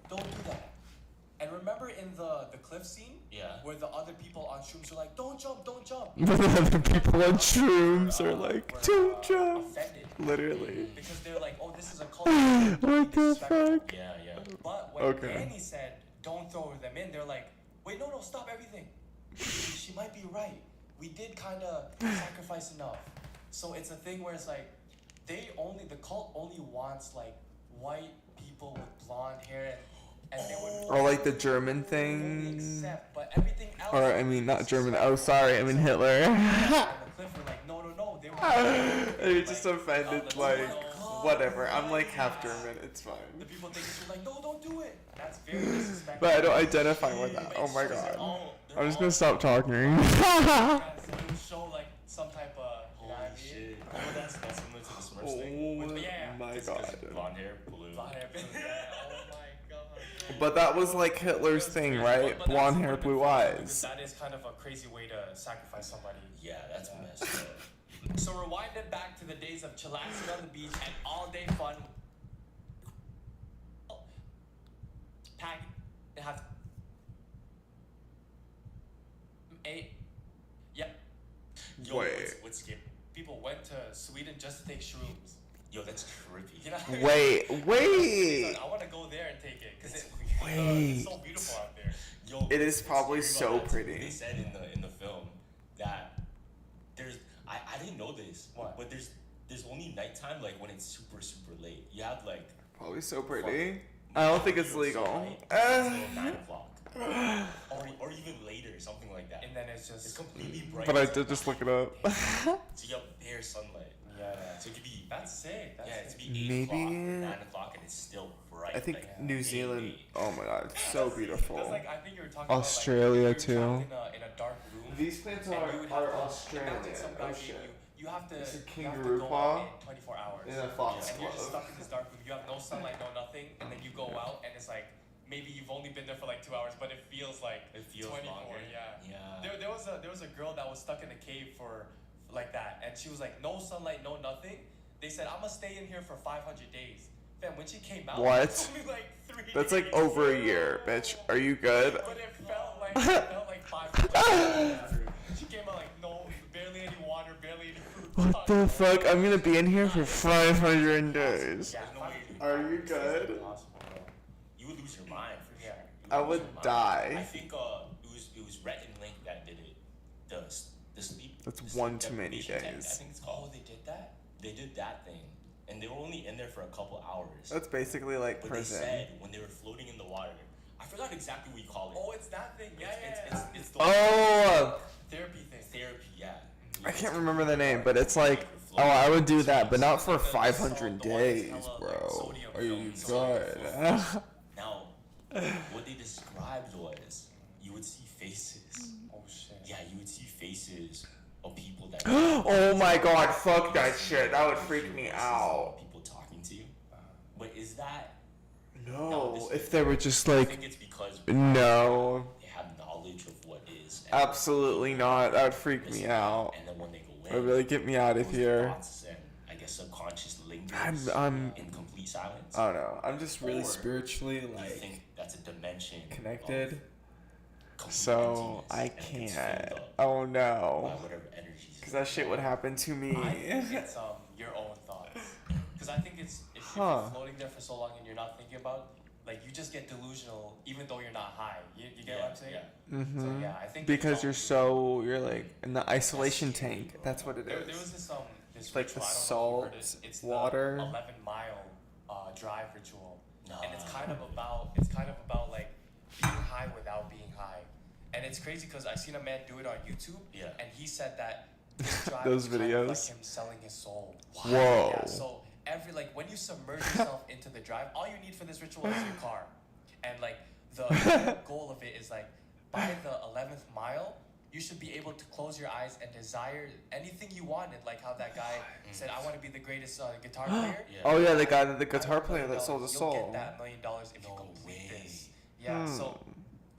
don't do that. And remember in the cliff scene Yeah. where the other people on shrooms are like, don't jump, don't jump. Other people on shrooms are Were, like, were, don't jump. offended Literally. because they're like, oh, this is a cult. What the fuck? Yeah, yeah. But when Okay. Danny said, don't throw them in, they're like, wait, no, stop everything. She might be right. We did kind of sacrifice enough. So it's a thing where it's like, the cult only wants like white people with blonde hair and they would Or like the German only thing. accept, but everything else. Or I mean, not German. Oh, sorry, I mean Hitler. And the cliff were like, no, they were. They're just offended, like, whatever. I'm like half Yeah. German, it's fine. The people think she's like, no, don't do it. That's very disrespectful. But I don't identify with that. Oh my god. I'm just gonna stop talking. Trying to show like some type of. You know what I Holy mean? shit. Oh, that's similar to the Smurfs thing. Oh Yeah. my It's 'cause god. blonde hair, blue. Blonde hair, blue hair. Oh my god. But that was like Hitler's thing, right? But Blonde that's hair, what blue it feels like, eyes. because that is kind of a crazy way to sacrifice somebody. Yeah, that's messed up. So rewind it back to the days of chillaxing on the beach and all-day fun. Pack. They have. Yep. Yo, Wait. what's scary? People went to Sweden just to take shrooms. Yo, that's trippy. You know? Wait. I want to go there and take it because Wait. it's so beautiful out there. Yo, It is what's probably scary so about that, pretty. They said in the film that there's I didn't know this. What? But there's only nighttime like when it's super late. You have like Probably so pretty. I don't think it's legal. Until 9 o'clock. or even later, something like that. And then it's It's just. completely bright. But I did just look it up. So you have bare sunlight. Yeah. So it could be That's sick. That's yeah, it sick. could be 8 Maybe- o'clock, 9 o'clock, and it's still bright. I think like, New 8, Zealand. 8. Oh my god, it's so beautiful. That's like I think you were talking Australia, about, like, too. you're trapped in a dark room. These plants and you would have to Australian. imagine some guy Oh gave shit. you have to. It's a you have to kangaroo go paw out in 24 hours. and a fox And you're just glove. stuck in this dark room. You have no sunlight, no nothing, and then you go out and it's like maybe you've only been there for like 2 hours, but it feels like 24. Longer. Yeah. There was a girl that was stuck in a cave for like that, and she was like, no sunlight, no nothing. They said, I'm gonna stay in here for 500 days. Fam, when she came out, what? It was only like 3 days. That's like over a year, bitch. Are you good? But it felt like 500. She came out like barely any water, barely any food. What the fuck? I'm gonna be in here for 500 days. Yeah, Are you good? You would lose your mind for sure. I would die. I think it was Rhett and Link that did it. The sleep. That's one too many deprivation tech, days. I think it's called. Oh, they did that? They did that thing, and they were only in there for a couple hours. That's basically like but prison. They said when they were floating in the water, I forgot exactly what you call it. Oh, it's that thing. Yeah, It's the therapy thing. Therapy, yeah. I can't remember the name, but it's like, oh, I would do that, but not for 500 days, bro. Are you good? Now, what they described was you would see faces. Oh shit. Yeah, you would see faces of people that. Oh my god, fuck that shit. That would freak me out. People talking to you. But is that? No, if they were just I like, think it's because no, they have knowledge of what is. absolutely not. That would freak me out. And then when they go in, That would really get me out of those here. thoughts and I guess subconscious lingers I'm in complete silence. I don't know. I'm just really Or spiritually Do you like think that's a dimension connected, of complete so emptiness I and it gets can't. filled up Oh by no, whatever energies because that shit would happen to me. I think it's your own thoughts. Because I think it's if you're floating there for so long and you're not thinking about, like, you just get delusional even though you're not high. You get what I'm saying? Yeah. So Mhm. yeah, I think Because you're like in the isolation tank. That's what it There is. was this Like the ritual, I don't know if you heard salt, it. It's water. the 11-mile drive ritual, and it's Nah. kind of about like being high without being high, and it's crazy because I seen a man do it on YouTube, Yeah. and he said that this drive Those was kind of like videos? him selling his soul. Whoa. Yeah, so when you submerge yourself into the drive, all you need for this ritual is your car, and like the goal of it is like by the 11th mile, you should be able to close your eyes and desire anything you wanted, like how that guy said, "I want to be the greatest guitar player." Yeah. Oh yeah, the guy that the guitar player that $1 sold his You'll soul. get that $1 million if you No complete way. this. Yeah. So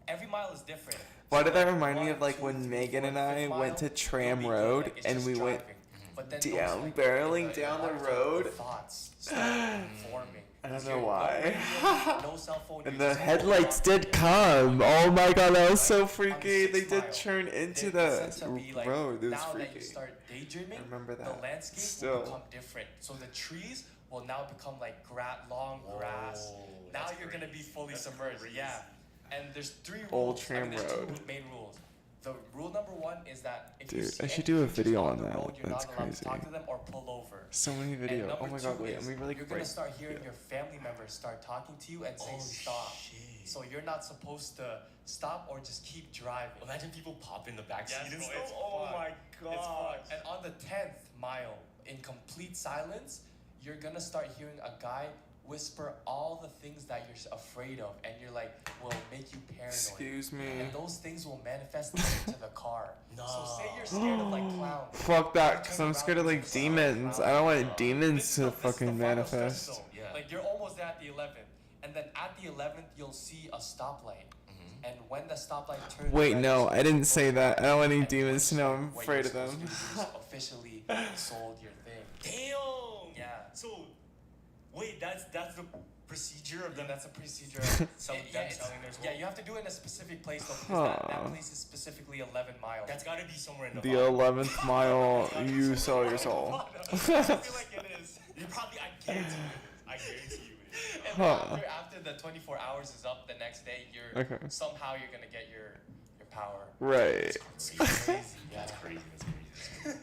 every mile is different. Why So, did that like, remind me 1, of like 2, when 3, Megan 4, and I 5th went to mile, Tram you'll be good, Road like, it's and just we went driving. But then down, those, like, barreling down the road. Thoughts start forming. I don't You're know why. no cell phone. And you're the just headlights walking did down. come. Oh my god, that was so On the freaky. They 6th did mile, turn into it's the said to be, like, road. It was now that you freaky. start daydreaming, I remember the that. landscape Still. will become different. So the trees will now become like long grass. Now that's you're gonna be fully That's submerged. crazy. Yeah. And there's 3 rules. Old Tram there's Road. 2 main rules. The rule number 1 is that if you Dude, see I should any do a creatures video on on the that. road, you're That's not allowed crazy. to talk to them or pull over. So many And videos. number Oh my 2 god, wait, is let me really you're break. gonna start hearing your family members start talking to you and say stop. Shit. So you're not supposed to stop or just keep driving. Imagine people pop in the back Yes, seat and bro, stuff. it's Oh fun. my It's god. fun. And on the 10th mile, in complete silence, you're gonna start hearing a guy whisper all the things that you're afraid of, and you're like, will make you paranoid. Excuse me. And those things will manifest into the car. No. So say you're scared of like clowns. Fuck that, You because turn I'm around scared of and like you see a demons. clown. I don't want This demons is to the final fucking stress manifest. zone. Yeah. Like you're almost at the 11th, and then at the 11th you'll see a stoplight. And when the stoplight turns Wait, red, no, I didn't say that. I don't want any and demons to know I'm what afraid you're of them. supposed to do is officially sold your thing. Damn. Yeah. So, wait, that's the procedure of Yeah, them. that's a procedure. Some Yeah, them it's- selling their soul. yeah, you have to do it in a specific place though, because that Huh. place is specifically 11 miles. That's gotta be somewhere in the. The 11th mile, you sell your soul. I feel like it is. You probably. I guarantee you. I guarantee you. And Huh. after the 24 hours is up, the next day Okay. somehow you're gonna get your power. Right. That's crazy. That's crazy. That's crazy.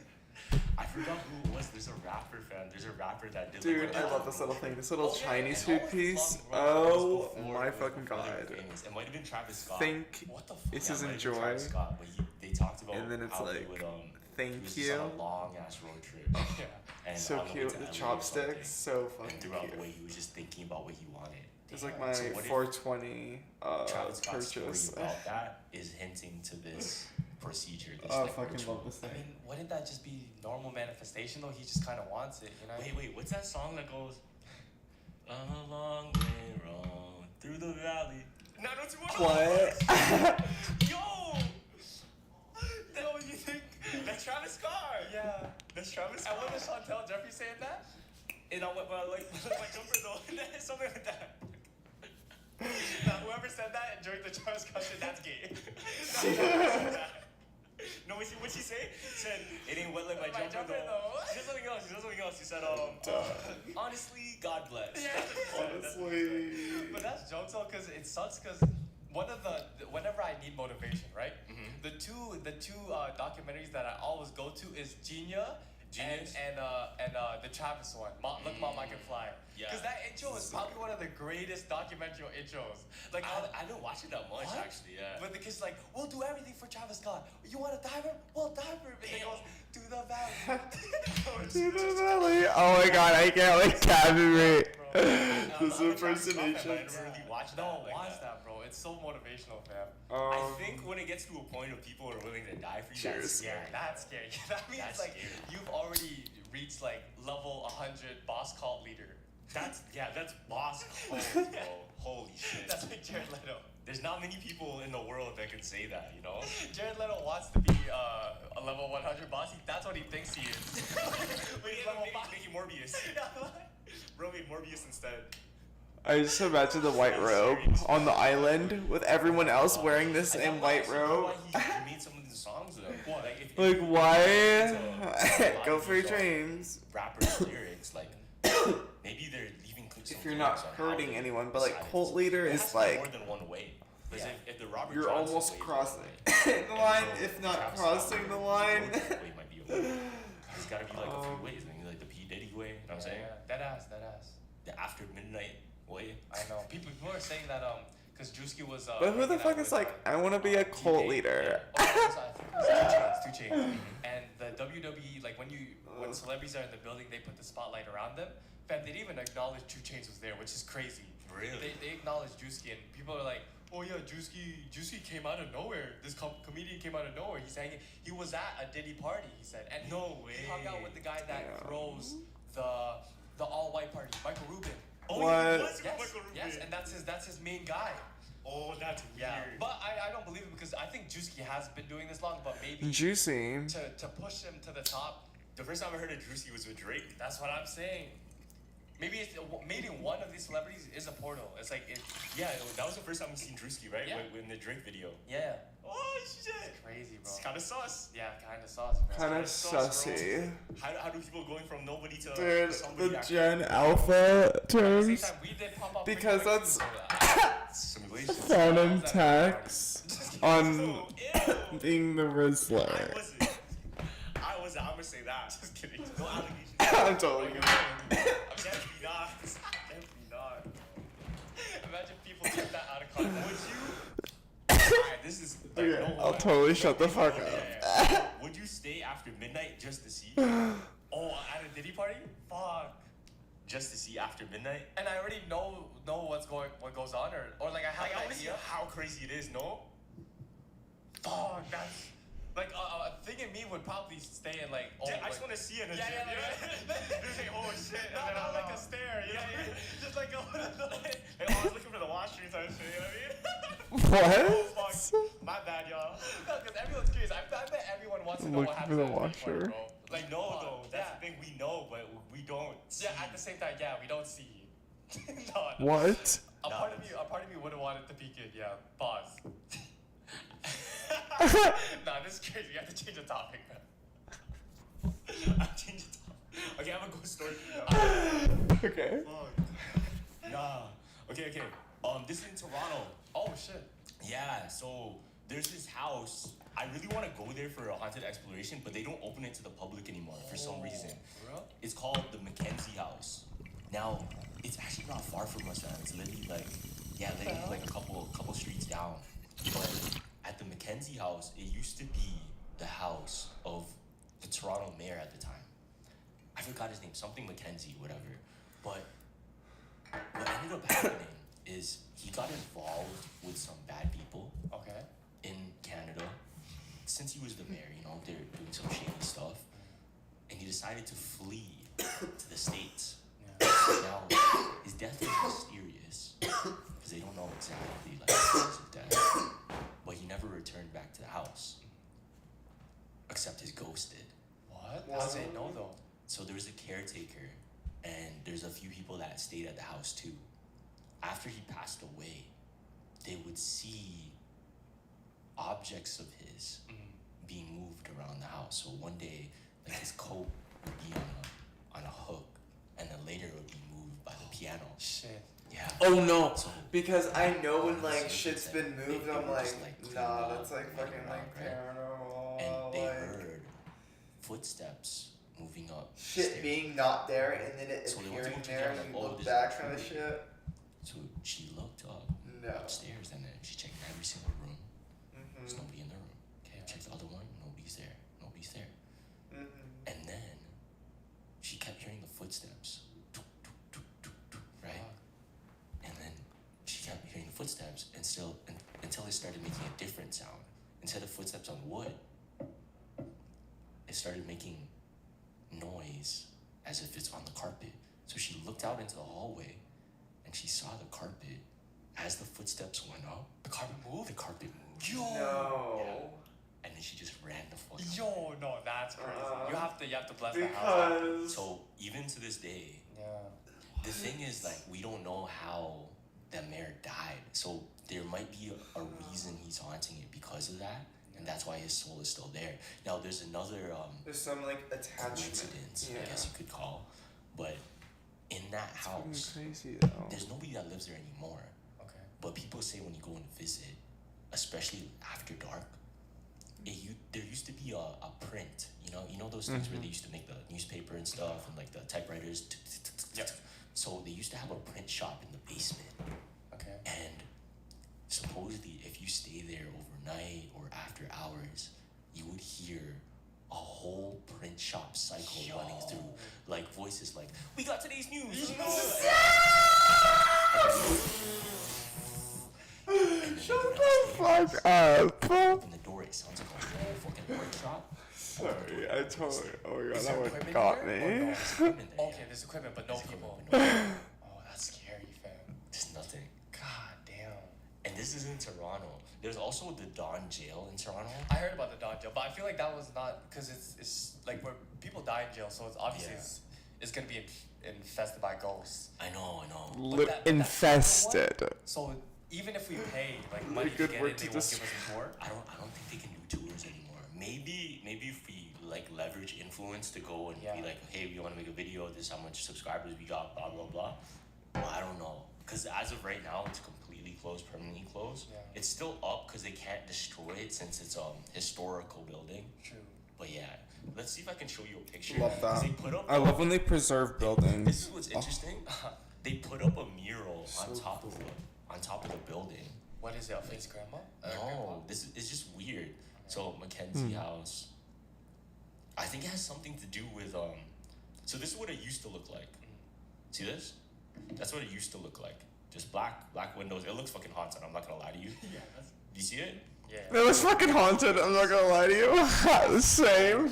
I forgot who it was. There's a rapper, fam. There's a rapper that did. Dude, like, I love this little thing. This little Oh, yeah, Chinese and food piece. It Oh was before- my it was fucking before they were god. famous. It might have been Travis Scott. Think What the fuck? this Yeah, is it might have been enjoy. Travis Scott, but they talked about And then it's how like, he would, he thank was just on you. a long ass road trip. Yeah. And So on the way cute. to The LA or chopsticks, so something. fucking And throughout the way, cute. he was just thinking about what he wanted. It's like my So what if 420 Travis Scott's story purchase. about that is hinting to this procedure. This Oh, I like fucking ritual. love this I thing. mean, wouldn't that just be normal manifestation though? He just kind of wants it, you know? Wait, what's that song that goes? A long way road through the valley. What? Yo! No, you think that's Travis Scott? Yeah. That's Travis Scott. And what was Chantel Jeffrey saying that? And I went, well, like my jumper though, something like that. Now, whoever said that during the Travis Scott shit, that's gay. No, what'd she say? She said, it ain't wet like my jumper though. She said something else. She said, honestly, God bless. Yeah. Honestly. But that's jokes though, because it sucks because whenever I need motivation, right? Mm-hmm. The two documentaries that I always go to is Genius and the Travis one. Look, Mom, I Can Fly. Yeah. Because that intro is probably one of the greatest documentary intros. Like I don't watch it that much actually. Yeah. But the kid's like, we'll do everything for Travis Scott. You want a diver? We'll dive for him. And he goes to the valley. To the valley. Oh my god, I can't like captivate. This impersonation. I never really watched that. No, like watch that. that, bro. It's so motivational, fam. I think when it gets to a point of people are willing to die for you, Cheers. that's scary. That's scary. That means That's like scary. you've already reached like level 100 boss cult leader. That's boss code, bro. Holy shit. That's like Jared Leto. There's not many people in the world that can say that, you know? Jared Leto wants to be a level 100 boss. That's what he thinks he is. Wait, level make Morbius. Bro, make Morbius instead. I just imagine the white robe on the island with everyone else wearing the same white robe. He made some of the songs though. What? Like, why? It's Go for your dreams. Rappers' lyrics, like maybe they're leaving. If you're not hurting anyone, but like cult leader is like more than one way. Because if the Robert you're Johnson almost way is crossing one way, the line, and if not Travis crossing Scott the way line. might be a way. There's gotta be like a few ways. I mean, like the P Diddy way. You know what I'm saying? Yeah, that ass. The after midnight way. I know. People are saying that because Drewski was. But who the fuck is like, I want to be a cult leader? Oh, I think it was 2 Chainz. And the WWE, like when celebrities are in the building, they put the spotlight around them. Fam, they didn't even acknowledge 2 Chainz was there, which is crazy. Really? They acknowledged Drewski, and people are like, oh yeah, Drewski came out of nowhere. This comedian came out of nowhere. He's hanging. He was at a Diddy party. He said, and No way. He hung out with the guy that throws the all-white party, Michael Rubin. Oh, What? he was with Yes, Michael Rubin. yes, and that's his main guy. Oh, that's weird. Yeah, but I don't believe it because I think Drewski has been doing this long, but maybe Juicy. to push him to the top. The first time I heard of Drewski was with Drake. That's what I'm saying. Maybe one of these celebrities is a portal. It's like Yeah, that was the first time we seen Drewski, right? Yeah. In the Drake video. yeah. Oh shit! Crazy, bro. It's kind of sus. Yeah, kind of sauce, bro. Kind of sus, bro. sussy. How do people going from nobody to Dude, somebody the actually- Gen Alpha At the same terms. time, we did pop up Because pretty that's quick, simulation? Phantom tax on Ew. being the I Rizzler. wasn't. I'm gonna say that. Just kidding. No allegations. I'm totally gonna. Definitely not. Definitely not. Imagine people take that out of context. Would you? Alright, this is. Like, Okay, no I'll lie. totally shut the fuck Yeah, up. yeah. Would you stay after midnight just to see? Oh, at a Diddy party? Fuck. Just to see after midnight? And I already know what goes on, or like I have Like, I an wanna see idea. how crazy it is, no? Fuck, that's like a thing in me would probably stay in like. Oh, I just like, wanna see it in a Yeah, gym. yeah, Just like, oh shit. and not, then not I'm like a stare, you know what I mean? Just like a. Like, I was looking for the washroom type shit, you know what I mean? What? Fuck. My bad, y'all. No, because everyone's curious. I bet everyone wants to know Looking what for happens the at a Diddy party, washer. bro. Like, no, though. That's yeah. the thing. We know, but we don't see. Yeah, at the same time, yeah, we don't see. No. What? A part of me would have wanted to peek it. Yeah, pause. Nah, this is crazy. You have to change the topic, man. I changed the topic. Okay, I'm a ghost story now. Okay. Fuck. Nah. Okay. This is in Toronto. Oh shit. Yeah, so there's this house. I really want to go there for a haunted exploration, but they don't open it to the public anymore for some reason. For real? It's called the Mackenzie House. Now, it's actually not far from us, man. It's literally like a couple streets down. But at the Mackenzie House, it used to be the house of the Toronto mayor at the time. I forgot his name, something Mackenzie, whatever. But what ended up happening is he got involved with some bad people Okay. in Canada. Since he was the mayor, they're doing some shady stuff. And he decided to flee to the States. Yeah. Now, his death is mysterious because they don't know exactly like people that stayed at the house too. After he passed away, they would see objects of his being moved around the house. So one day, like his coat would be on a hook, and then later it would be moved by the piano. Shit. Yeah. Oh no, So, because I know when like shit's been they moved, were I'm like, just, cleaned nah, up, that's like running fucking around, like right? paranormal. And they like, heard footsteps moving up the shit stairs. being not there and then it So they went to appearing go check there it out, and like, you oh, look this back is kind of true. shit. So she looked up No. upstairs and then she checked every single room. There's Mhm. nobody in the room. Okay, checked the other one. Nobody's there. Nobody's there. Mhm. And then she kept hearing the footsteps. Tuk, tuk, tuk, tuk, tuk, right? And then she kept hearing the footsteps and still until it started making a different sound. Instead of footsteps on wood, it started making noise as if it's on the carpet. So she looked out into the hallway and she saw the carpet. As the footsteps went up, The carpet moved? the carpet moved. Yo. No. Yeah. And then she just ran the fuck out. Yo, no, that's crazy. You have to bless the house. Because. So even to this day, Yeah. the thing is, like, we don't know how the mayor died. So there might be a reason he's haunting it because of that, and that's why his soul is still there. Now there's another There's some like attachment. coincidence, Yeah. I guess you could call, but in that It's fucking house, crazy though. there's nobody that lives there anymore. Okay. But people say when you go and visit, especially after dark, there used to be a print. You know those things where they used to make the newspaper and stuff, and like the typewriters. Yep. So they used to have a print shop in the basement, Okay. and supposedly if you stay there overnight or after hours, you would hear a whole print shop cycle running through, like voices like, "We got today's news." Shut the fuck up. Open the door, it sounds like a whole fucking print shop. Sorry, I totally. Oh my god, Is that there one equipment got there or me. no? There's equipment there, Okay, yeah. there's equipment, but no There's people. equipment, but no people. Oh, that's scary, fam. There's nothing. God damn. And this is in Toronto. There's also the Don Jail in Toronto. I heard about the Don jail, but I feel like that was not because it's like where people die in jail, so it's obviously Yeah. it's gonna be infested by ghosts. I know. Infested. So even if we pay like money to good get word in, to they won't give us describe. a tour. I don't think they can do tours anymore. Maybe if we like leverage influence to go and be Yeah. like, hey, we want to make a video. This is how much subscribers we got. Blah blah blah. But I don't know, cause as of right now, it's completely closed, permanently closed. Yeah. It's still up because they can't destroy it since it's a historical building. True. But yeah, let's see if I can show you a picture. Love 'Cause that. They put up I love when they preserve buildings. This is what's interesting. They put up a mural on So top of the building. What is it? A face grandma? Grandpa? No, this is just weird. So Mackenzie House, I think it has something to do with So this is what it used to look like. See this? That's what it used to look like. Just black windows. It looks fucking haunted. I'm not gonna lie to you. Yeah. That's, Do you see it? yeah. It looks fucking haunted. I'm not gonna lie to you. Same.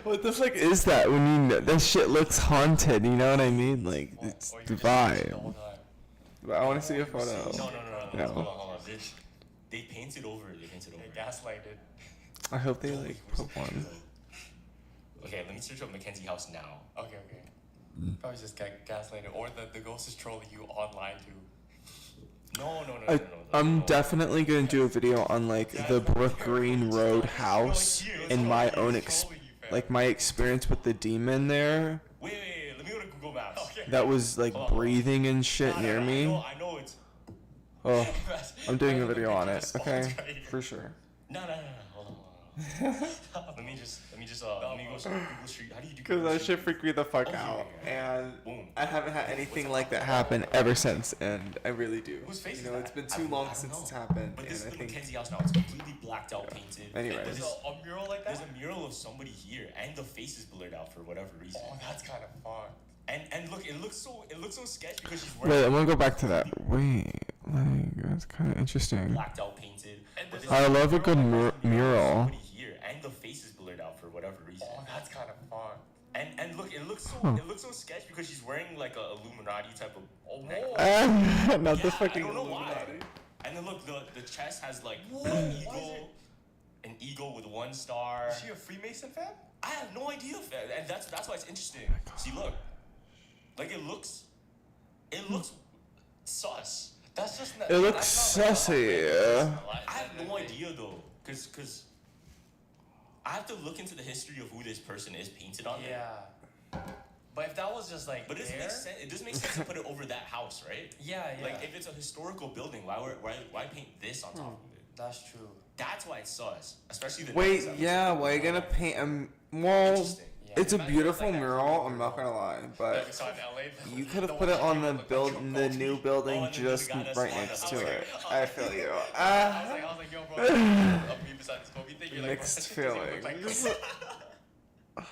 What the fuck is that? When you know, that shit looks haunted. You know what I mean? Like it's Or you the just watch it the vibe. whole time. But I want to see a photo. No. No. Hold on. They painted over. They gaslighted. I hope they like put one. Okay, let me search up Mackenzie House now. Okay. Probably just gaslighted, or the ghost is trolling you online too. No. I'm definitely gonna do a video on like the Brook Green Road house and my own like my experience with the demon there. Wait, let me go to Google Maps. Okay. That was like breathing and shit near me. I know it's. Oh, I'm doing a Look at video on the it. picture Okay, spawns right here. for sure. No. Hold on. let me go to Google Street. How do you do Cause Google that Street? shit freaked me the fuck Oh, out, yeah. and Boom. I haven't had anything like that happen ever since, and I really do. Whose face You is know, that? it's been I too don't- long I don't since know. it's happened, But and this is I the think Mackenzie House now. It's completely blacked out, painted. Anyways. There's There's a mural like that? There's a mural of somebody here, and the face is blurred out for whatever reason. Oh, that's kind of fun. And look, it looks so sketchy because she's wearing Wait, I'm gonna go back to that. Wait, like that's kind of interesting. blacked out, painted. And But there's there's I love a good mural of mural. somebody here, and the face is blurred out for whatever reason. Oh, that's kind of fun. And look, it looks so sketchy because she's wearing like a Illuminati type of. Oh, necklace. Not the Yeah, fucking I don't know why. Illuminati. And then look, the chest has like Whoa, an why is eagle, an eagle with one star. Is she a Freemason fan? I have no idea, and that's why it's interesting. See, look, Like it looks sus. That's just not. It looks sussy. I have no idea though, cause I have to look into the history of who this person is painted on there. Yeah. But if that was just like But it doesn't make sense. It doesn't make sense to put it over that house, right? Yeah. Like if it's a historical building, why paint this on top of it? That's true. That's why it's sus, especially the. Wait, yeah, why are you gonna paint well, Interesting. Yeah. it's a Imagine beautiful like mural, I'm not gonna lie, Like but we saw in LA. you could have put it on the new building and then just the guy that's right on next the- to it. I feel you. I was like, yo, bro, a me beside this Kobe thing. You're like, Mixed bro, that shit doesn't even feelings. look like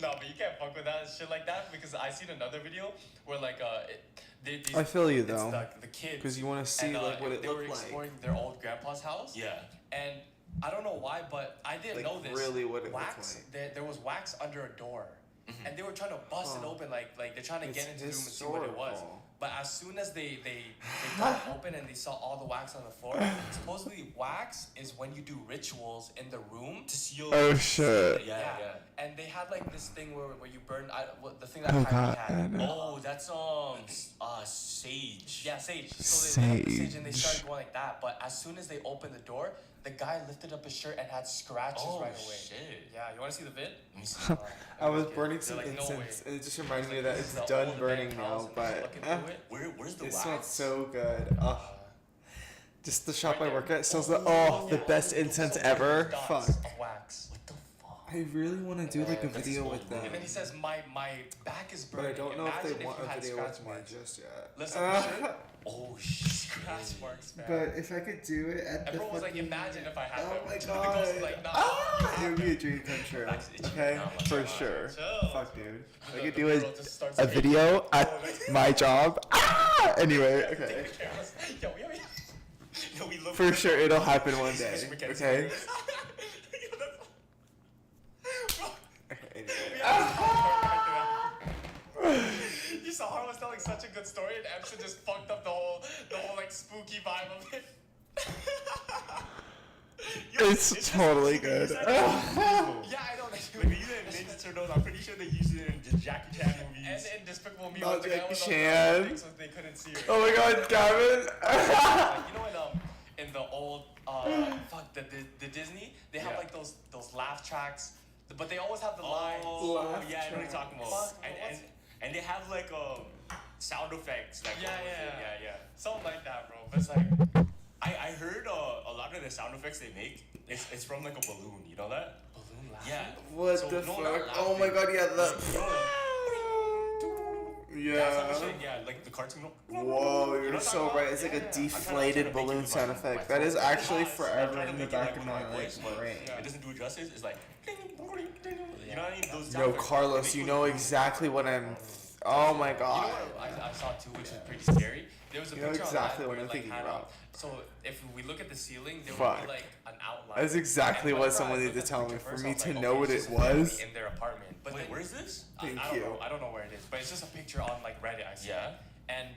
No, but you can't fuck with that shit like that because I seen another video where like I feel you it's though, the kids because you want to see and, like what it they were looked like. exploring their old grandpa's house. Yeah. And I don't know why, but I didn't Like, know this. really what it looked wax. like. There was wax under a door, and they were trying to bust it open, like they're trying to It's get into the room and see what it was. historical. But as soon as they got it open and they saw all the wax on the floor, supposedly wax is when you do rituals in the room To seal. Oh shit. Yeah. And they had like this thing where you burn the thing that Oh Kyrie god. had. Oh, that's sage. Yeah, sage. So they lit up the sage and they Sage. started going like that. But as soon as they opened the door, the guy lifted up his shirt and had scratches Oh right away. shit. Yeah, you want to see the vid? Let me see. I was Okay. burning They're some like, no incense, way. and it just reminded me that This it's is the done old burning abandoned house now, and but they're looking through it. Where's the it wax? smells so good. Just the shop Right I work there. at sells the best incense ever. Dots Fuck. of wax. What the fuck? I really want to do like a That's video old with them, And then he says, my back is but I burning. don't know if Imagine they want you a had video scratch with me marks. just yet. Lift up your shirt. Oh shit. Scratch marks, man. But if I could do it at the Everyone was like, fucking- imagine if I had Oh them. my The ghost is god. like, nah. It would be a dream come true. That's itchy. Okay, Nah, for nah, sure. Chill. Fuck, dude. I The could do girl just starts a to video at my job. Anyway, okay. Yo, we love For sure, it'll happen one day. Spaghetti Okay. fingers. Okay. You saw how I was telling such a good story, and Epson just fucked up the whole like spooky vibe of it. It's totally good. Yeah, I don't know. Like they use it in Ninja Turtles. I'm pretty sure they use it in the Jackie Chan movies. And in Despicable Me, Not when the guy Jackie was Chan. on the thing so they couldn't see her. Oh my god, Gavin. Like, you know, in the old the Disney, they have Yeah. like those laugh tracks, but they always have the lines. Oh, Laugh yeah, I know what you're talking about. Fuck, And they have like sound effects that go with it. Yeah. Something like that, bro. But it's like, I heard a lot of the sound effects they make. It's from like a balloon. You know that? balloon laugh. Yeah. What So, the no, fuck? not Oh my laughing. god, yeah, the. That's how Yeah. we say it, yeah, like the cartoon. Whoa, You you're know so what I'm right. talking It's like about? a Yeah. I'm trying deflated to make balloon it sound my effect. throat. That is actually I'm trying forever to in the make it back like of with my voice, but brain. It doesn't do it justice. It's like. You know what I mean? Those sound Yo, effects, Carlos, they you make know it- exactly what I'm. Oh my You know god. what I saw too, which is pretty scary. There was a You know picture exactly online what where I'm it, like, thinking had about. so if we look at the ceiling, there Fuck. would be like an outline. That's exactly And what whenever someone I needed looked to at the tell me picture for first, me I was to like, know okay, what it's it just a family was. in their apartment. But Wait, then, where is this? Thank I don't you. know. I don't know where it is, but it's just a picture on like Reddit. I see. Yeah. And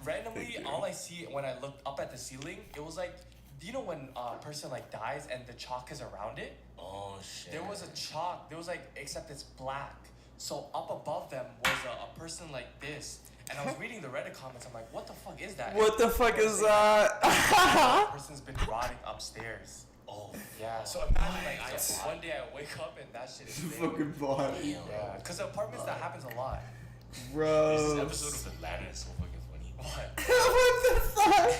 randomly, Thank you. all I see when I looked up at the ceiling, it was like, do you know when a person like dies and the chalk is around it? Oh shit. There was a chalk. There was like, except it's black. So up above them was a person like this. And I was reading the Reddit comments. I'm like, what the fuck is that? What the fuck is The that? person's been rotting upstairs. Oh Yeah. So imagine like one day I wake up and that shit is there. Fucking body. Yeah. Because the apartments that happens a lot. This Bro. episode of Atlanta is so fucking funny. What? What the fuck?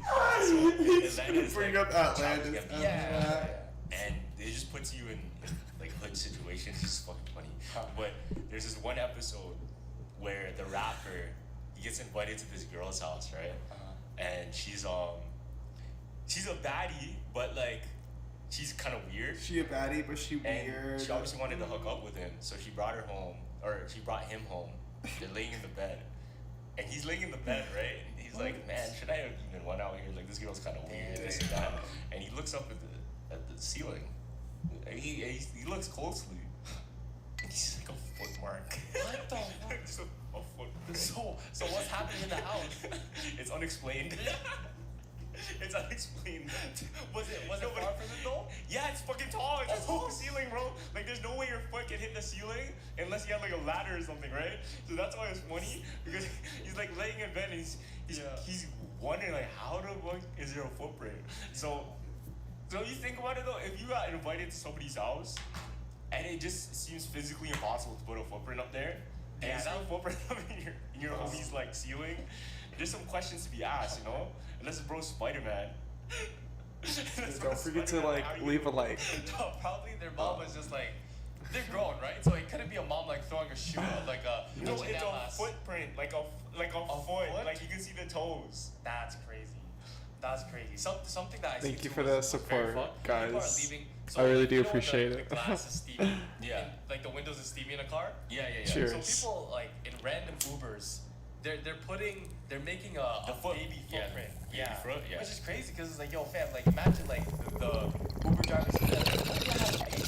Atlantis, He's gonna bring like, up Childish Atlantis. Gambino. Yeah. And it just puts you in like hood situations. It's fucking funny. Huh. But there's this one episode where the rapper he gets invited to this girl's house, right? And she's a baddie, but like she's kind of weird. She a baddie, but she And weird. she obviously wanted to hook up with him, so she brought her home, or she brought him home. They're laying in the bed, and he's laying in the bed, right? And he's like, "Man, should I have even went out here? Like, this girl's kind of weird, this and that." And he looks up at the ceiling. And he looks closely, and he's like a foot mark. What the fuck? Just a foot. So what's happening in the house? It's unexplained. It's unexplained. Was it far from it though? Yeah, it's fucking tall. It's a whole ceiling, bro. Like, there's no way your foot can hit the ceiling unless you have like a ladder or something, right? So that's why it's funny because he's like laying in bed and he's wondering like, how the fuck is there a footprint? So you think about it though, if you got invited to somebody's house and it just seems physically impossible to put a footprint up there, and you see a footprint up in your homie's like ceiling, there's some questions to be asked, you know? Unless it's bro Spider-Man. Don't forget to like leave a like. No, probably their mom was just like, they're grown, right? So it couldn't be a mom like throwing a shoe out, like a. No, it's a footprint, like a foot. Like you can see the toes. That's crazy. That's crazy. Something that I Thank you too for was the support, guys. People are leaving, so I really do when appreciate the it. glass is steamy. Yeah. And, like the windows is steamy in a car. Yeah. Cheers. So people like in random Ubers, they're making a baby footprint. Yeah. Which is crazy because it's like, yo, fam, like imagine like the Uber drivers see that, like, oh, you have a baby.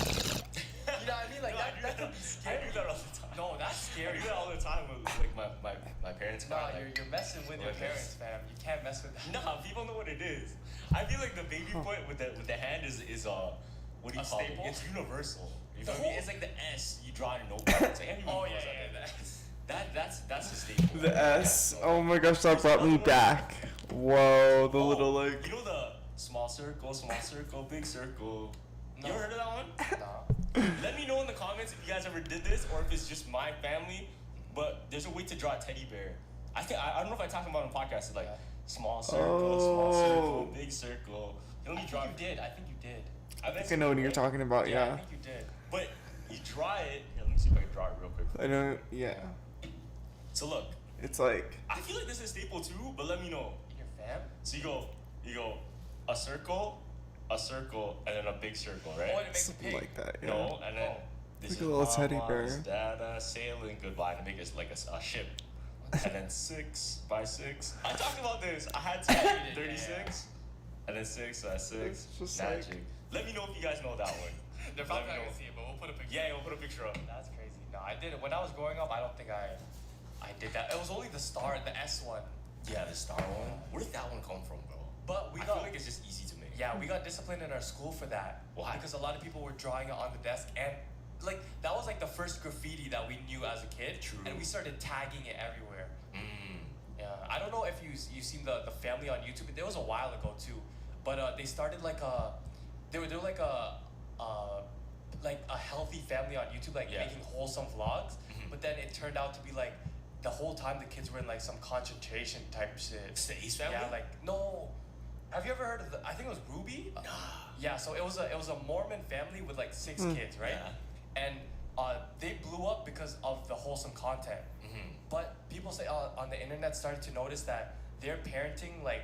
You know what I mean? Like that could be scary. I do that all the time. No, that's scary. I do that all the time with like my parents. Nah, you're messing with your parents, fam. You can't mess with that. Nah, people know what it is. I feel like the baby foot with the hand is what do you call staple? it? It's universal. You know what I mean? It's like the S you draw in a notebook. It's like everybody knows that. That's the staple. The S. Oh my gosh, that brought me back. Whoa, the little like. You know the small circle, big circle. No. You ever heard of that one? Nah. Let me know in the comments if you guys ever did this or if it's just my family. But there's a way to draw a teddy bear. I don't know if I talked about it on podcast. It's like small circle, big circle. Let me draw. I think you did. I think I know what you're talking about. Yeah. I think you did. But you draw it. Here, let me see if I can draw it real quick. I know. Yeah. So look. It's like. I feel like this is staple too, but let me know. In your fam? So you go a circle, and then a big circle, right? Oh, and it makes a pig. Like that. Yeah. No, and then this like is a little teddy mama, bear. this dada sailing goodbye to make it like a ship. And then 6 by 6. I talked about this. I had 36, and then 6 by 6. It's just Magic. like. Let me know if you guys know that one. They're probably not gonna see it, but we'll put a picture. Yeah, we'll put a picture up. That's crazy. No, I did it when I was growing up. I don't think I did that. It was only the star, the S one. Yeah, the star one. Where did that one come from, bro? But I feel like it's just easy to make. Yeah, we got disciplined in our school for that. Why? Because a lot of people were drawing it on the desk, and like that was like the first graffiti that we knew as a kid. True. And we started tagging it everywhere. Yeah, I don't know if you've seen the family on YouTube. It was a while ago too, but they started like they were like a healthy family on YouTube, like making wholesome vlogs. But then it turned out to be like the whole time the kids were in like some concentration type shit. It's the Ace family? Yeah, like no. Have you ever heard of I think it was Ruby? Nah. Yeah, so it was a Mormon family with like 6 kids, right? Yeah. And they blew up because of the wholesome content. But people say on the internet started to notice that their parenting, like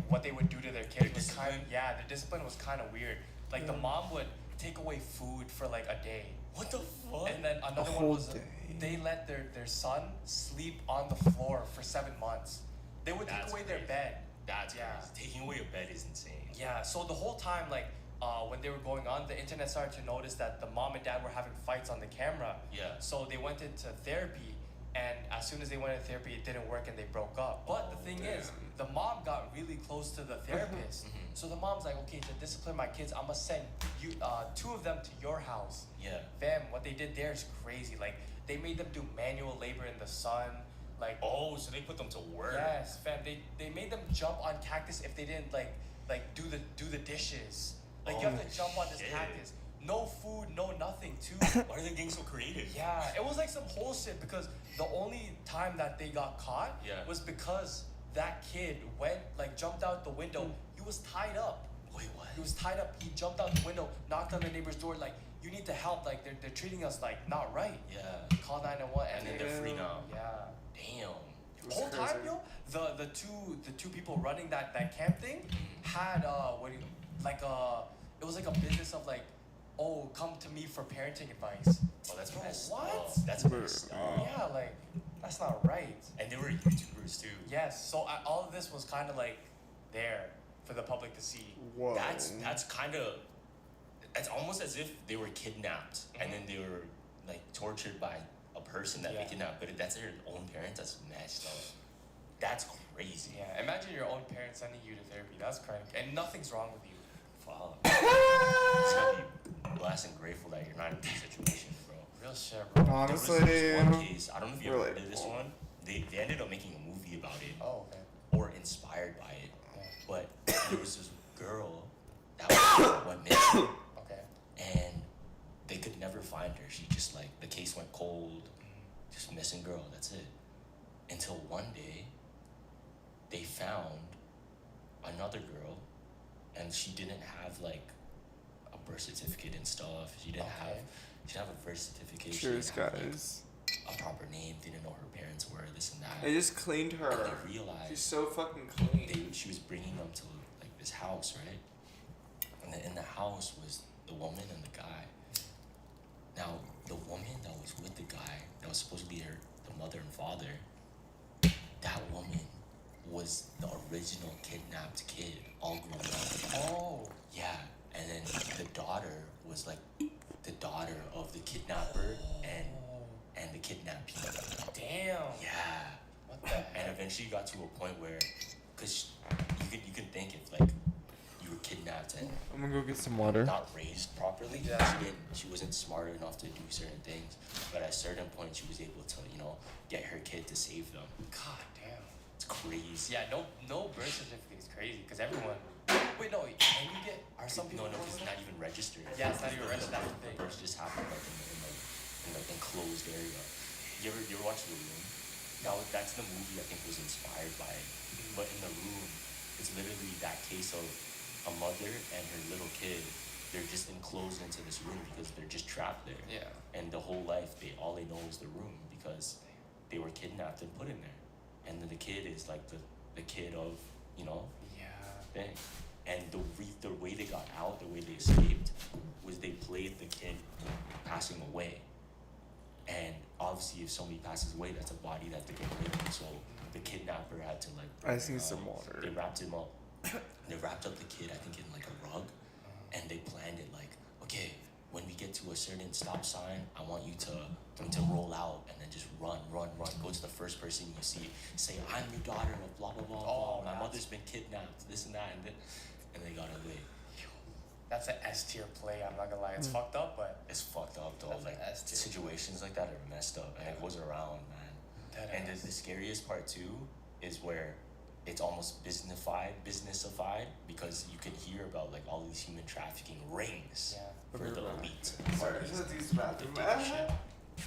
what they would do to their kids was kind of, their discipline was kind of weird. Like the mom would take away food for like a day. What the fuck? And then another one was they let their son sleep on the floor for 7 months. They would take away their bed. That's crazy. Taking away a bed is insane. Yeah, so the whole time, like, when they were going on, the internet started to notice that the mom and dad were having fights on the camera. Yeah. So they went into therapy, and as soon as they went into therapy, it didn't work and they broke up. But the thing is, the mom got really close to the therapist. So the mom's like, okay, to discipline my kids, I'm gonna send you 2 of them to your house. Yeah. Fam, what they did there is crazy. Like, they made them do manual labor in the sun. Like, oh, so they put them to work. Yes, fam. They made them jump on cactus if they didn't like do the dishes. Like, you have to jump on this cactus. No food, no nothing, too. Why are they getting so creative? Yeah, it was like some whole shit because the only time that they got caught was because that kid jumped out the window. He was tied up. Wait, what? He was tied up. He jumped out the window, knocked on the neighbor's door, like, you need to help. Like, they're treating us like not right. Yeah. Call 911. And then they're free now. Yeah. Damn. The whole time, yo, the two people running that camp thing had it was like a business of like, oh, come to me for parenting advice. Oh, that's messed what? up. That's messed up. Yeah, like that's not right. And they were YouTubers too. Yes, so all of this was kind of like there for the public to see. Whoa. That's kind of. It's almost as if they were kidnapped and then they were like tortured by a person that they kidnapped, but that's their own parents. That's messed up. That's crazy. Yeah, imagine your own parents sending you to therapy. That's crazy. And nothing's wrong with you. Fuck. It's gotta be blessed and grateful that you're not in this situation, bro. Real shit, bro. Honestly, there was one case, I don't know if you ever heard of this cool. one. They ended up making a movie about it. Oh, okay. Or inspired by it. Yeah. But there was this girl that went missing. Okay. And they could never find her. She just like, the case went cold. Just missing girl, that's it. Until one day, they found another girl, and she didn't have like a birth certificate and stuff. She didn't have a birth certificate. Cheers, she didn't have, guys. like, a proper name. Didn't know her parents were, this and that. They just cleaned her. And they realized she's so fucking clean. she was bringing them to like this house, right? And in the house was the woman and the guy. Now, the woman that was with the guy, that was supposed to be the mother and father, that woman was the original kidnapped kid, all grown up. Oh. Yeah, and then the daughter was like the daughter of the kidnapper and the kidnapped people. Damn. Yeah. What the heck? And eventually got to a point where, cause you can think if like you were kidnapped and I'm gonna go get some water. not raised properly, Yeah. she wasn't smart enough to do certain things. But at a certain point, she was able to, get her kid to save them. God damn. It's crazy. Yeah, no birth certificate is crazy because everyone. Wait, no. Can you get? Are some people? No, because it's not even registered. Yeah, it's not even registered. That's the The thing. birth just happened like in the enclosed area. You ever watch The Room? That's the movie I think was inspired by it. But in The Room, it's literally that case of a mother and her little kid. They're just enclosed into this room because they're just trapped there. Yeah. And the whole life, all they know is the room because they were kidnapped and put in there. And then the kid is like the kid of, Yeah. thing. And the way they got out, the way they escaped, was they played the kid passing away. And obviously, if somebody passes away, that's a body that they can live in. So the kidnapper had to like. I see some water. They wrapped him up. They wrapped up the kid, I think, in like a rug, and they planned it like, okay, when we get to a certain stop sign, I want you to roll out and then just run. Go to the first person you see, say, I'm your daughter of blah blah blah blah. My mother's been kidnapped, this and that, and they got away. That's an S tier play. I'm not gonna lie. It's fucked up, but It's fucked up though. That's Like an S tier. situations like that are messed up, and it goes around, man. And the scariest part too is where it's almost businessified because you can hear about like all these human trafficking rings for the elite. Sorry, I just had to use the bathroom.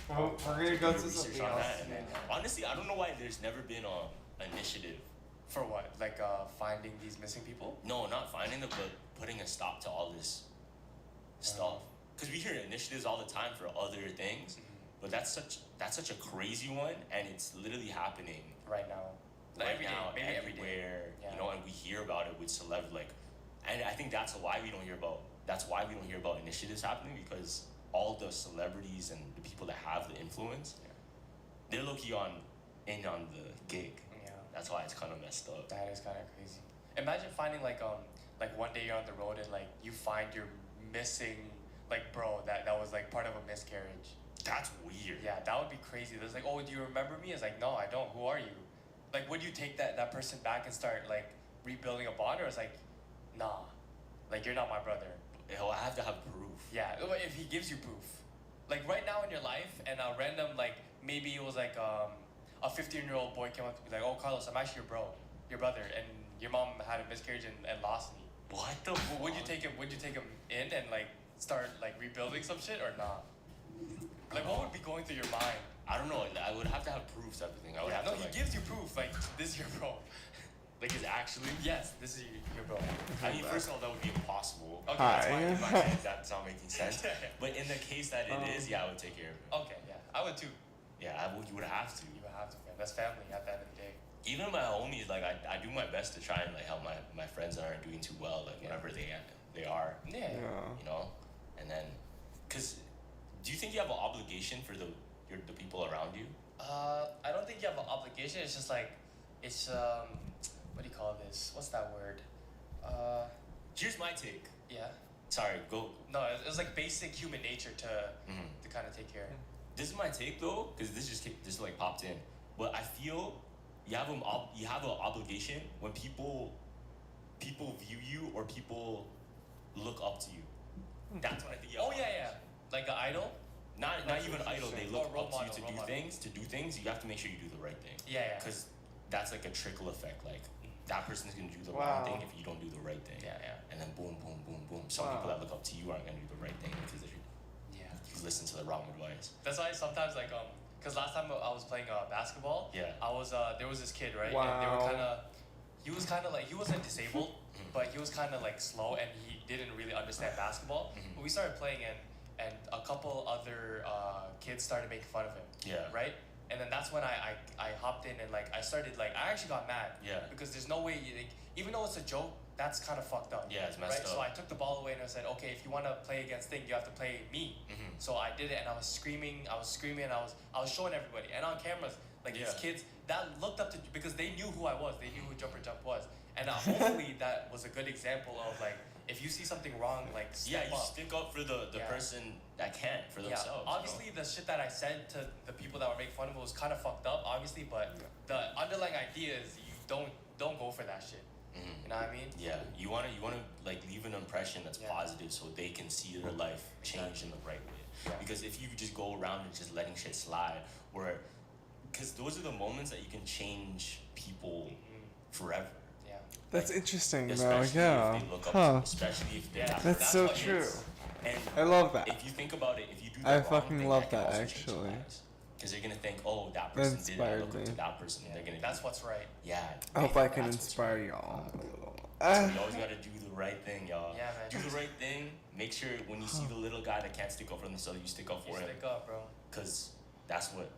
Well, we're gonna go to Research something on else. that, and then, honestly, I don't know why there's never been an initiative. for what? Like finding these missing people? No, not finding them, but putting a stop to all this stuff. Because we hear initiatives all the time for other things, but that's such a crazy one, and it's literally happening Right now. Like right every day, now, maybe every day. everywhere. Yeah. And we hear about it with and I think that's why we don't hear about initiatives happening, because all the celebrities and the people that have the influence, they're low-key in on the gig. Yeah. That's why it's kind of messed up. That is kind of crazy. Imagine finding like one day you're on the road and like you find your missing like bro that was like part of a miscarriage. That's weird. Yeah, that would be crazy. There's like, oh, do you remember me? It's like, no, I don't. Who are you? Like, would you take that person back and start like rebuilding a bond, or it's like, nah, like you're not my brother. I have to have proof. Yeah, if he gives you proof, like right now in your life, and a random like maybe it was like a 15-year-old boy came up to me like, oh Carlos, I'm actually your brother, and your mom had a miscarriage and lost me. What the? Would you take him? Would you take him in and like start like rebuilding some shit or not? Like what would be going through your mind? I don't know. I would have to have proof type of thing. I would have No, to. he Like, gives you proof. Like this is your bro. like is actually. Yes, this is your bro. I mean, first of all, that would be impossible. Okay, Hi. that's fine. In my head, that's not making sense. Yeah. But in the case that it is, yeah, I would take care of it. Okay, yeah, I would too. Yeah, you would have to. You would have to, man. That's family at the end of the day. Even my homies, like I do my best to try and like help my friends that aren't doing too well, like whenever they are, Yeah. and then, cause, do you think you have an obligation for the people around you? I don't think you have an obligation. It's just like, it's what do you call this? What's that word? Here's my take. Yeah. Sorry, go. No, it was like basic human nature to kind of take care. This is my take though, cause this like popped in, but I feel you have an obligation when people view you or people look up to you. That's what I think. Oh yeah, like an idol. Not even idol. They look up to you to do things. You have to make sure you do the right thing. Yeah. Because that's like a trickle effect. Like that person's gonna do the wrong thing if you don't do the right thing. Yeah. And then boom. Some people that look up to you aren't gonna do the right thing because you listen to the wrong advice. That's why sometimes like because last time I was playing basketball. Yeah. I was there was this kid, right? Wow. And they were he was kind of like, he wasn't disabled, but he was kind of like slow and he didn't really understand basketball. But we started playing and a couple other kids started making fun of him. Yeah. Right? And then that's when I hopped in and like I started like, I actually got mad. Yeah. Because there's no way like, even though it's a joke, that's kind of fucked up. Yeah, it's messed up. So I took the ball away and I said, okay, if you want to play against Thing, you have to play me. So I did it and I was screaming and I was showing everybody. And on cameras, like these kids that looked up to, because they knew who I was. They knew who Jumper Jump was. And hopefully that was a good example of like, if you see something wrong, like step up. Stick up for the person that can't for themselves. Obviously, the shit that I said to the people that were making fun of it was kind of fucked up, obviously, but the underlying idea is you don't go for that shit. You know what I mean? Yeah, you wanna like leave an impression that's positive so they can see their life change in the right way. Yeah. Because if you just go around and just letting shit slide, because those are the moments that you can change people forever. Yeah. That's interesting, especially though. Yeah. If they look up to you, especially if they That's so true. And I love that. If you think about it, if you do I the wrong fucking thing, love can that also actually. Because they're gonna think, oh, that person did it. I look up to that person. Yeah. They're gonna. That's what's right. Yeah. I hope I can inspire y'all. So you always gotta do the right thing, y'all. Yeah, man. Do the right thing. Make sure when you see the little guy that can't stick up for themselves, you stick up for him. Stick up, bro. Cause that's what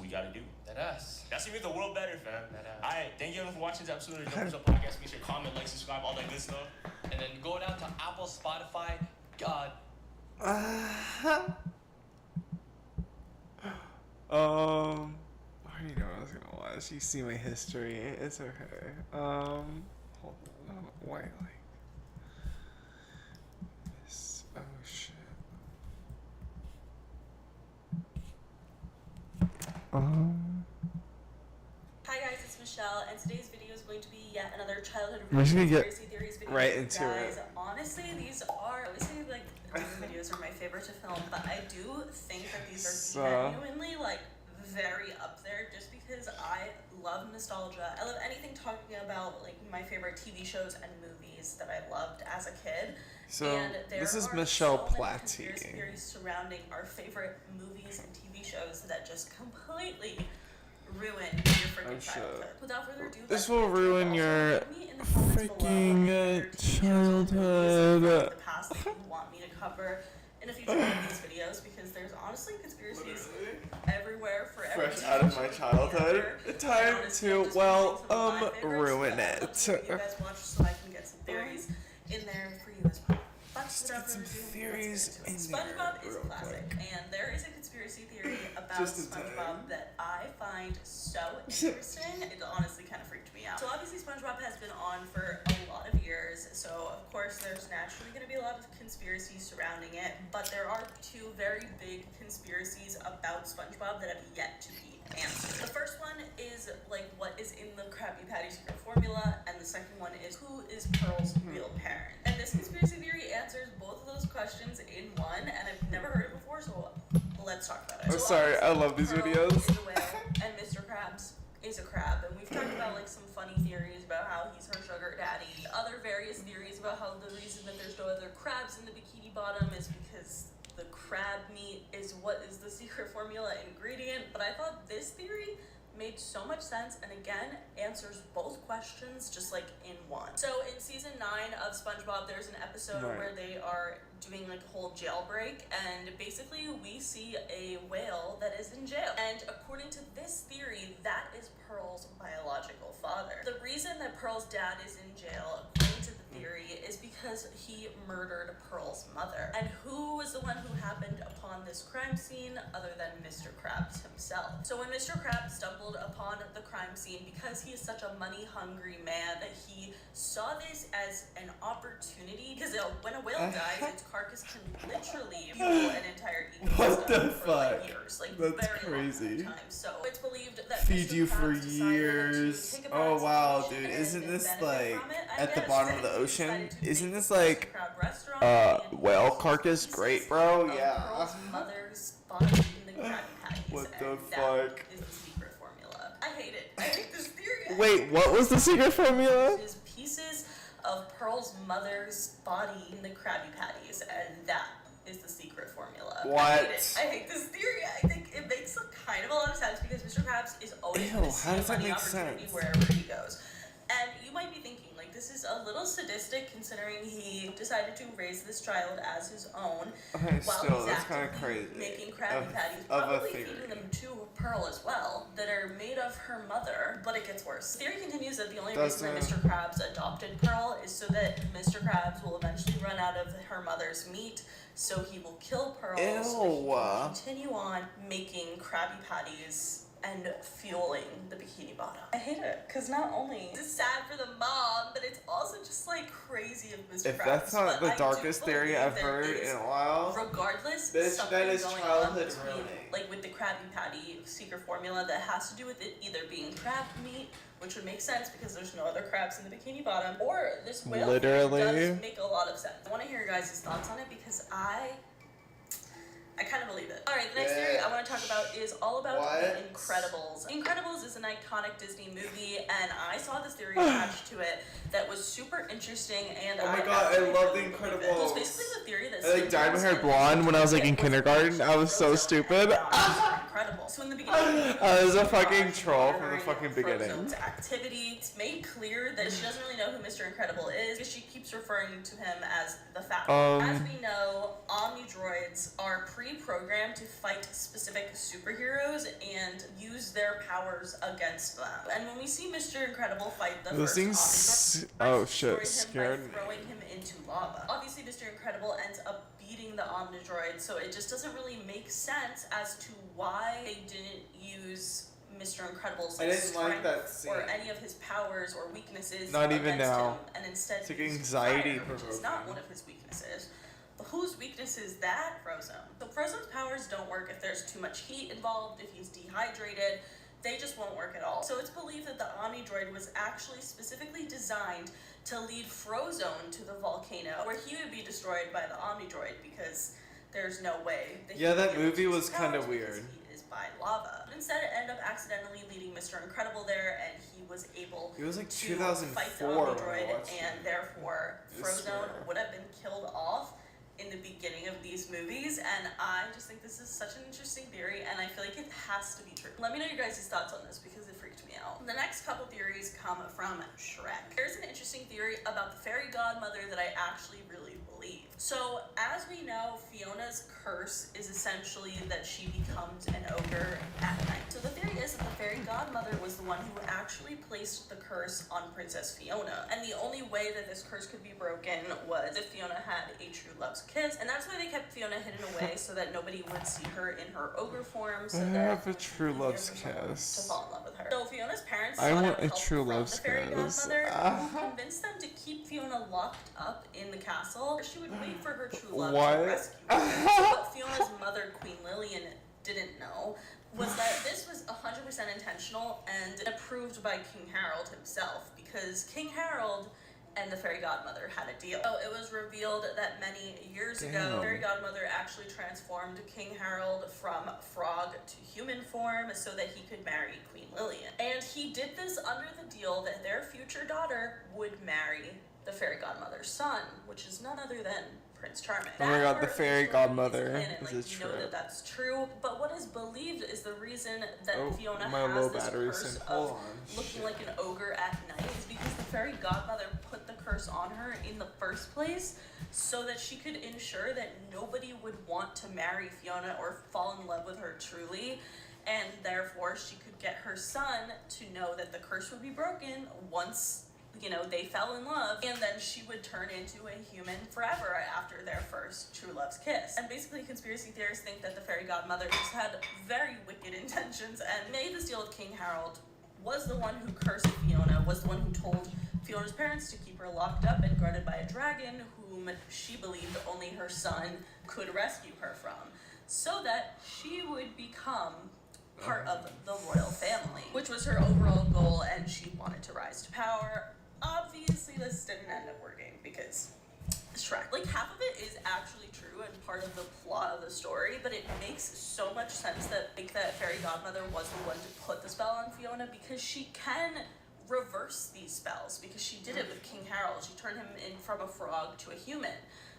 we gotta do. That's gonna make the world better, fam. Alright, thank you everyone for watching this episode of the Jumpers Up Podcast. Make sure to comment, like, subscribe, all that good stuff. And then go down to Apple, Spotify, God. I already know what I was gonna watch. You see my history. It's okay. Hold on. Why like this? Oh shit. Hi guys, it's Michelle, and today's video is going to be yet another childhood I'm just gonna get conspiracy theories video. right into guys, it. honestly, these are obviously like these videos are my favorite to film, but I do think that these are genuinely like very up there just because I love nostalgia. I love anything talking about like my favorite TV shows and movies that I loved as a kid. So and this is are Michelle so many Platty. conspiracy theories surrounding our favorite movies and TV shows that just completely ruin your freaking childhood. Without further ado, this will ruin your freaking childhood. The past that you want me to cover in a future one of these videos, because there's honestly conspiracies everywhere for every Fresh out of my childhood. Time to ruin it. You guys watch so I can get some theories in there for you as well. Let's get some theories in there. SpongeBob is classic, and there is a conspiracy theory about SpongeBob that I find so interesting. It honestly kind of freaked me out. So obviously SpongeBob has been on for a lot of years, so of course there's naturally going to be a lot of conspiracies surrounding it, but there are two very big conspiracies about SpongeBob that have yet to be answered. The first one is like what is in the Krabby Patty secret formula, and the second one is who is Pearl's real parent. And this conspiracy theory answers both of those questions in one, and I've never heard it before, so let's talk about it. I'm sorry, I love these Pearl videos. is a whale, and Mr. Krabs is a crab, and we've talked about like some funny theories about how he's her sugar daddy. Other various theories about how the reason that there's no other crabs in the Bikini Bottom is because the crab meat is what is the secret formula ingredient. But I thought this theory made so much sense, and again answers both questions just like in one. So in season 9 of SpongeBob, there's an episode where they are doing like a whole jailbreak, and basically we see a whale that is in jail, and according to this theory, that is Pearl's biological father. The reason that Pearl's dad is in jail, according to the theory, is because he murdered Pearl's mother. And who was the one who happened upon upon this crime scene other than Mr. Krabs himself. So when Mr. Krabs stumbled upon the crime scene, because he is such a money-hungry man, he saw this as an opportunity, because when a whale dies, its carcass can literally fuel an entire ecosystem for like years, like That's very crazy. long time. So it's believed that Feed Mr. you for Krabs decided years. to take a Oh bad wow, situation dude! and Isn't this benefit like from it, I at the guess. bottom of the He ocean? decided to Isn't make this the like Krab restaurant and whale use carcass pieces great, bro? of Yeah. Pearl's mother's body in the Krabby Patties. What the and fuck? That is the secret formula. I hate it. I hate this theory. Wait, what was the secret formula? Is pieces of Pearl's mother's body in the Krabby Patties, and that is the secret formula. What? I hate it. I hate this theory. I think it makes some kind of a lot of sense because Mr. Krabs is always going to see how a does that money make opportunity sense? wherever he goes. And you might be thinking, like, this is a little sadistic considering he decided to raise this child as his own Okay, while still, he's that's kind of actively crazy. making Krabby Patties, of a probably theory. feeding them to Pearl as well, that are made of her mother. But it gets worse. The theory continues that the only reason that Mr. Krabs adopted Pearl is so that Mr. Krabs will eventually run out of her mother's meat, so he will kill Pearl so that he can continue on making Krabby Patties and fueling the Bikini Bottom. I hate it, because not only is it sad for the mom, but it's also just like crazy of Mr. Krabs. If that's not the darkest theory I've heard in a while, regardless, bitch, something that is going childhood on between, ruining. like with the Krabby Patty secret formula that has to do with it either being crab meat, which would make sense because there's no other crabs in the Bikini Bottom, or this whale Literally. does make a lot of sense. I want to hear your guys' thoughts on it because I kind of believe it. Alright, the next theory I want to talk about is all about The Incredibles. Incredibles is an iconic Disney movie, and I saw this theory attached to it that was super interesting, and oh my god, I love The Incredibles. It was basically the theory that I like dyed my hair blonde when I was like in kindergarten. I was so stupid. Incredible. So in the beginning, I was a fucking troll from the fucking beginning. Frozone's activity. It's made clear that she doesn't really know who Mr. Incredible is because she keeps referring to him as the Fat One. As we know, Omnidroids are pre-programmed to fight specific superheroes and use their powers against them. And when we see Mr. Incredible fight the first Omnidroid, oh shit, scared me. Throwing him into lava. Obviously, Mr. Incredible ends up beating the Omnidroid, so it just doesn't really make sense as to why they didn't use Mr. Incredible's strength or any of his powers or weaknesses Not even against now. him, and instead it's like used anxiety fire, which is not one of his weaknesses. But whose weakness is that? Frozone. So Frozone's powers don't work if there's too much heat involved, if he's dehydrated. They just won't work at all. So it's believed that the Omnidroid was actually specifically designed to lead Frozone to the volcano, where he would be destroyed by the Omnidroid because there's no way that he would that be able movie to was use kind of powers because weird. He is by lava. But instead, it ended up accidentally leading Mr. Incredible there, and he was able It was like to 2004 fight the when I Omnidroid, watched and it. therefore Frozone would have been killed off in the beginning of these movies, and I just think this is such an interesting theory, and I feel like it has to be true. Let me know your guys' thoughts on this because it freaked me out. The next couple theories come from Shrek. There's an interesting theory about the fairy godmother that I actually really believe. So, as we know, Fiona's curse is essentially that she becomes an ogre at night. So the theory is that the fairy godmother was the one who actually placed the curse on Princess Fiona, and the only way that this curse could be broken was if Fiona had a true love's kiss, and that's why they kept Fiona hidden away so that nobody would see her in her ogre form. So I that have a true love's kiss. to fall in love with her. So Fiona's parents I sought want out a help true from love's the fairy kiss. godmother, who convinced them to keep Fiona locked up in the castle, where she would wait for her true love to rescue her. So what Fiona's mother, Queen Lillian, didn't know was that this was 100% intentional and approved by King Harold himself, because King Harold and the fairy godmother had a deal. So it was revealed that many years ago, the fairy godmother actually transformed King Harold from frog to human form so that he could marry Queen Lillian. And he did this under the deal that their future daughter would marry the fairy godmother's son, which is none other than Prince Charming. Oh my god, the fairy godmother. Is it true? Know that that's true, but what is believed is the reason that Fiona my has low this battery curse sync. of looking like an ogre at night is because the fairy godmother put the curse on her in the first place so that she could ensure that nobody would want to marry Fiona or fall in love with her truly, and therefore she could get her son to know that the curse would be broken once they fell in love, and then she would turn into a human forever after their first true love's kiss. And basically, conspiracy theorists think that the fairy godmother just had very wicked intentions and made this deal with King Harold, was the one who cursed Fiona, was the one who told Fiona's parents to keep her locked up and guarded by a dragon whom she believed only her son could rescue her from, so that she would become part of the royal family, which was her overall goal, and she wanted to rise to power. Obviously, this didn't end up working because Shrek, like, half of it is actually true and part of the plot of the story, but it makes so much sense that fairy godmother was the one to put the spell on Fiona, because she can reverse these spells, because she did it with King Harold. She turned him in from a frog to a human.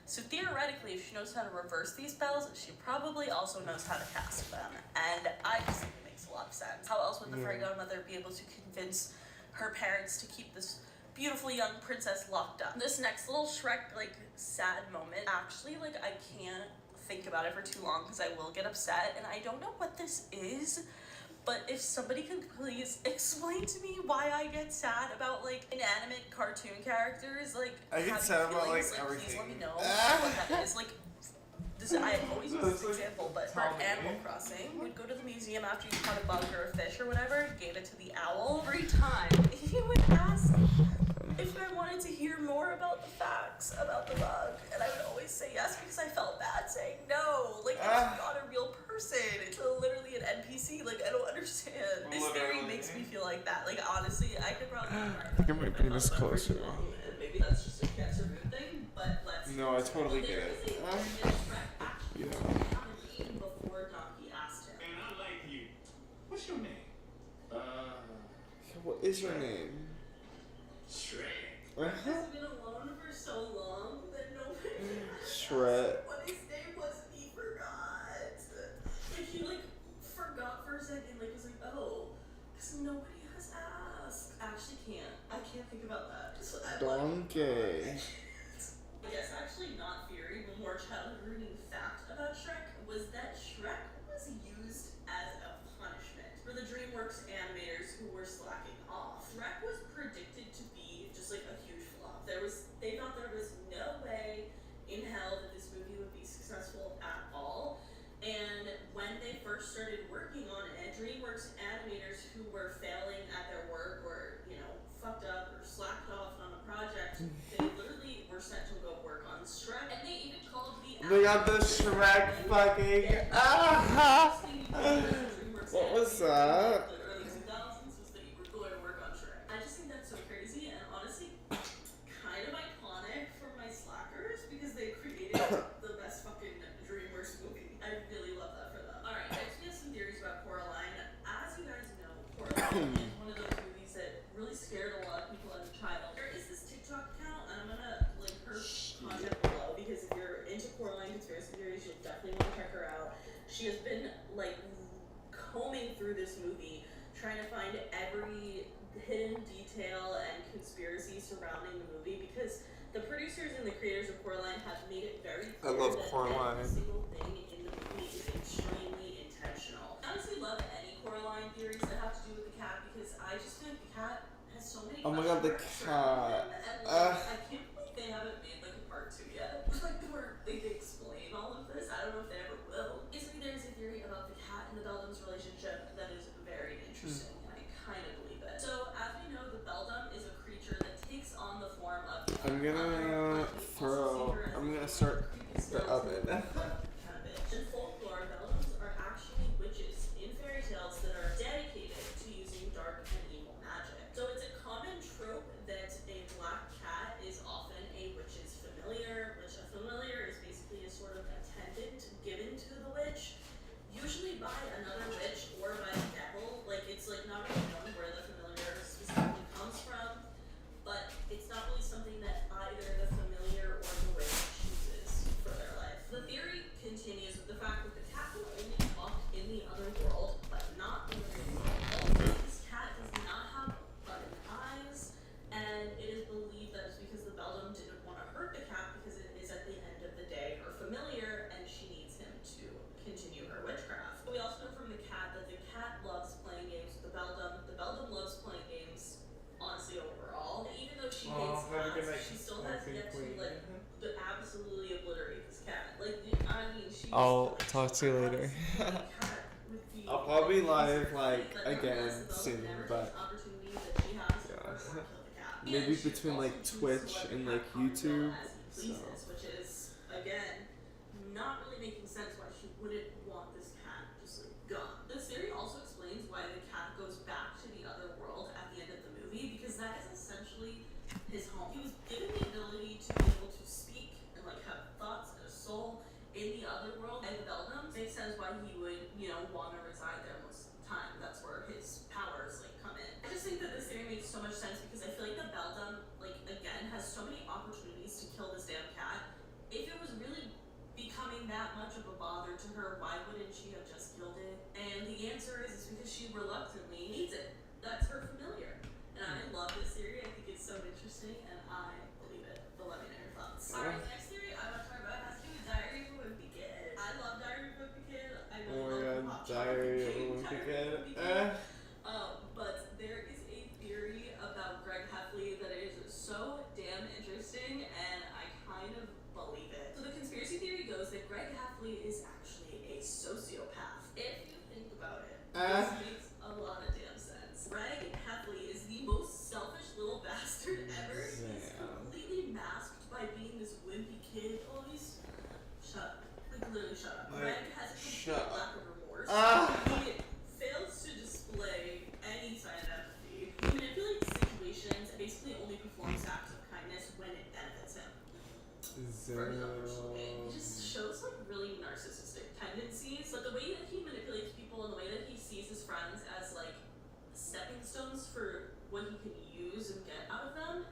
So theoretically, if she knows how to reverse these spells, she probably also knows how to cast them. And I just think it makes a lot of sense. How else would the fairy godmother be able to convince her parents to keep this beautiful young princess locked up? This next little Shrek, like, sad moment, actually, like, I can't think about it for too long because I will get upset, and I don't know what this is. But if somebody could please explain to me why I get sad about, like, inanimate cartoon characters, like, I get sad about, like, please everything. let me know what that is. Like, this, I always use this example, but for Animal Crossing, we'd go to the museum after you caught a bug or a fish or whatever, gave it to the owl. Every time, he would ask if I wanted to hear more about the facts about the bug, and I would always say yes because I felt bad saying no. Like, it's not a real person. It's literally an NPC. Like, I don't understand. This theory makes me feel like that. Like, honestly, I could probably. I think I might bring this closer. And maybe that's just a cancer mood thing, but let's. No, I totally get it. Yeah. Before Donkey asked him. And I like you. What's your name? What is your name? Shrek. Has been alone for so long that nobody Shrek. what his name was, and he forgot. Like, he, like, forgot for a second, like, was like, oh, because nobody has asked. I can't think about that. Donkey. I guess actually not theory, but more childhood reading fact about Shrek was that Shrek was used as a punishment for the DreamWorks animators who were slacking off. Shrek was predicted to be just like a huge flop. They thought there was no way in hell that this movie would be successful at all. And when they first started working on it, DreamWorks animators who were failing at their work or, fucked up or slacked off on a project, they literally were sent to go work on Shrek. And they even called the They got the Shrek fucking. What was that? The early 2000s was that you were going to work on Shrek. I just think that's so crazy and honestly kind of iconic for my slackers because they created the best fucking DreamWorks movie. I really love that for them. Alright, next we have some theories about Coraline. As you guys know, Coraline is one of those movies that really scared a lot of people as a child. There is this TikTok account, and I'm gonna link her content below because if you're into Coraline conspiracy theories, you'll definitely want to check her out. She has been, like, combing through this movie, trying to find every hidden detail and conspiracy surrounding the movie because the producers and the creators of Coraline have made it very clear that every single thing in the movie is extremely intentional. I honestly love any Coraline theories that have to do with the cat because I just feel like the cat has so many. Oh my god, the cat. And, like, I can't believe they haven't made like a part 2 yet. Like where they explain all of this. I don't know if they ever will. Basically, there's a theory about the cat and the Beldam's relationship that is very interesting, and I kind of believe it. So, as we know, the Beldam is a creature that takes on the form of. I'm gonna start the oven. In folklore, Beldams are actually witches in fairy tales that are dedicated to using dark and evil magic. So it's a common trope that a black cat is often a witch's familiar, which a familiar is basically a sort of attendant given to the witch, usually by another witch or by the devil. Like, it's like not really known where the familiar specifically comes from, but it's not really something that either the familiar or the witch chooses for their life. The theory talk to you later. I'll probably live like again soon, but yeah. Maybe between like Twitch and like YouTube. So. Which is again not really making sense why she wouldn't want this cat just like gone. This theory also explains why the cat goes back to the other world at the end of the movie, because that is essentially his home. He was given the ability to be able to speak and like have thoughts and a soul in the other world, and the Beldams makes sense why he would, want to reside there most of the time. That's where his powers like come in. I just think that this theory makes so much sense because I feel like the Beldam, like again, has so many opportunities to kill this damn cat. If it was really becoming that much of a bother to her, why wouldn't she have just killed it? And the answer is because she reluctantly needs it. That's her familiar. And I love this theory. I think it's so interesting, and I believe it. But let me know your thoughts. Alright, next theory I want to talk about has to do with Diary of a Wimpy Kid. I love Diary of a Wimpy Kid. I really love Diary of a Wimpy Kid. But there is a theory about Greg Heffley that is so damn interesting, and I kind of believe it. So the conspiracy theory goes that Greg Heffley is actually a sociopath. If you think about it, this makes a lot of damn sense. Greg Heffley is the most selfish little bastard ever. He's completely masked by being this wimpy kid. Oh, he's... Shut up. Like, literally shut up. Greg has a complete lack of remorse. He fails to display any sign of empathy. He manipulates situations and basically only performs acts of kindness when it benefits him. For his own personal gain. He just shows like really narcissistic tendencies, but the way that he manipulates people and the way that he sees his friends as like stepping stones for what he can use and get out of them,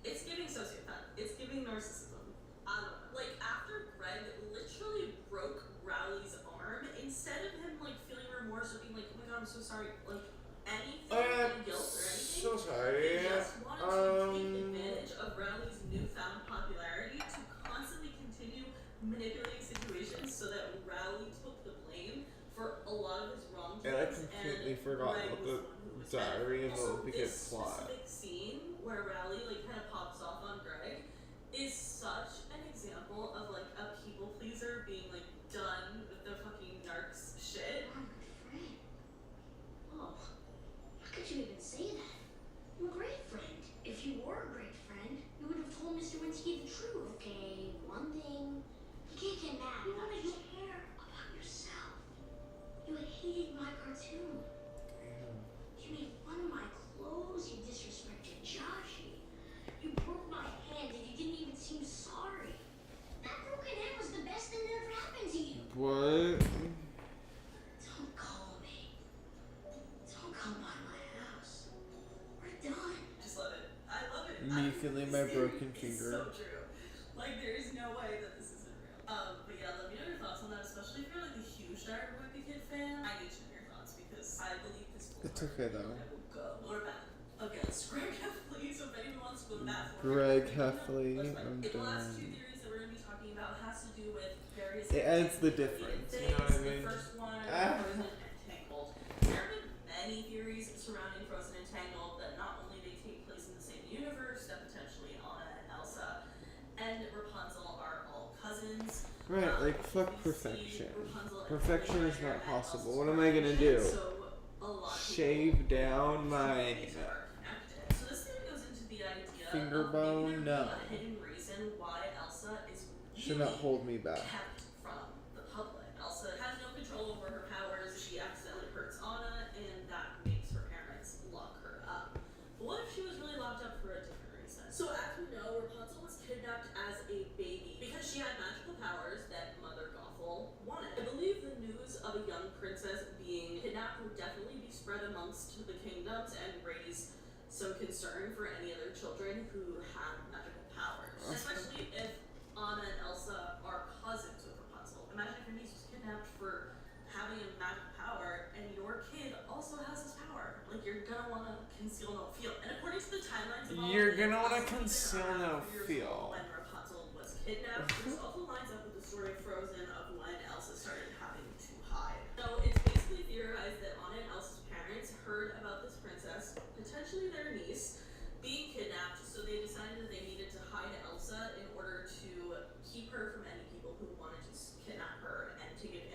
it's giving sociopath. It's giving narcissism. I don't know. Like after Greg literally broke Rowley's arm, instead of him like feeling remorse or being like, oh my god, I'm so sorry, like anything, guilt or anything. So sorry. He just wanted to take advantage of Rowley's newfound popularity to constantly continue manipulating situations so that Rowley took the blame for a lot of his wrongdoings. And I completely forgot about the Diary of a Wimpy Kid plot. This specific scene where Rowley like kind of pops off on Greg is such an example of like a people pleaser being like done with the fucking narcs shit. Oh, how could you even say that? I'm a great friend. If you were a great friend, you would have told Mr. Winsky the truth. Okay, one thing. You can't get mad. You want to care about yourself. You hated my cartoon. You made fun of my clothes. You disrespected Joshy. You broke my hand and you didn't even seem sorry. That broken hand was the best thing that ever happened to you. What? Don't call me. Don't come by my house. We're done. Just love it. I love it. Me feeling my broken It's finger. so true. Like there is no way that this isn't real. But yeah, let me know your thoughts on that, especially if you're like a huge Diary of a Wimpy Kid fan. I need to know your thoughts because I believe this will It's okay though. I will go or back against Greg Heffley. So if anyone wants to go to bat for Greg him, Heffley, I'm I'm The last two done. theories that we're going to be talking about has to do with various It adds the related difference, you things. know what I mean? The first one, Frozen and Tangled. There have been many theories surrounding Frozen and Tangled that not only they take place in the same universe, that potentially Anna and Elsa and Rapunzel are all cousins. Right, like fuck We see perfection. Rapunzel and Perfection is Fire not and possible. Elsa's What am I gonna relation, do? So a lot of Shave people down my these are connected. So this theory goes into the idea finger of maybe bone? there No. being a hidden reason why Elsa is Should not really hold me back. kept from the public. Elsa has no control over her powers. She accidentally hurts Anna, and that makes her parents lock her up. But what if she was really locked up for a different reason? So as we know, Rapunzel was kidnapped as a baby because she had magical powers that Mother Gothel wanted. I believe the news of a young princess being kidnapped would definitely be spread amongst the kingdoms and raise some concern for any other children who have magical powers. Especially if Anna and Elsa are cousins with Rapunzel. Imagine if your niece was kidnapped for having a magical power and your kid also has this power. Like you're gonna wanna conceal no feel. And according to the timelines of all You're of it, gonna wanna Elsa was conceal around no 4 years feel. old when Rapunzel was kidnapped. This also lines up with the story of Frozen of when Elsa started having to hide. So it's basically theorized that Anna and Elsa's parents heard about this princess, potentially their niece, being kidnapped, so they decided that they needed to hide Elsa in order to keep her from any people who wanted to kidnap her and to give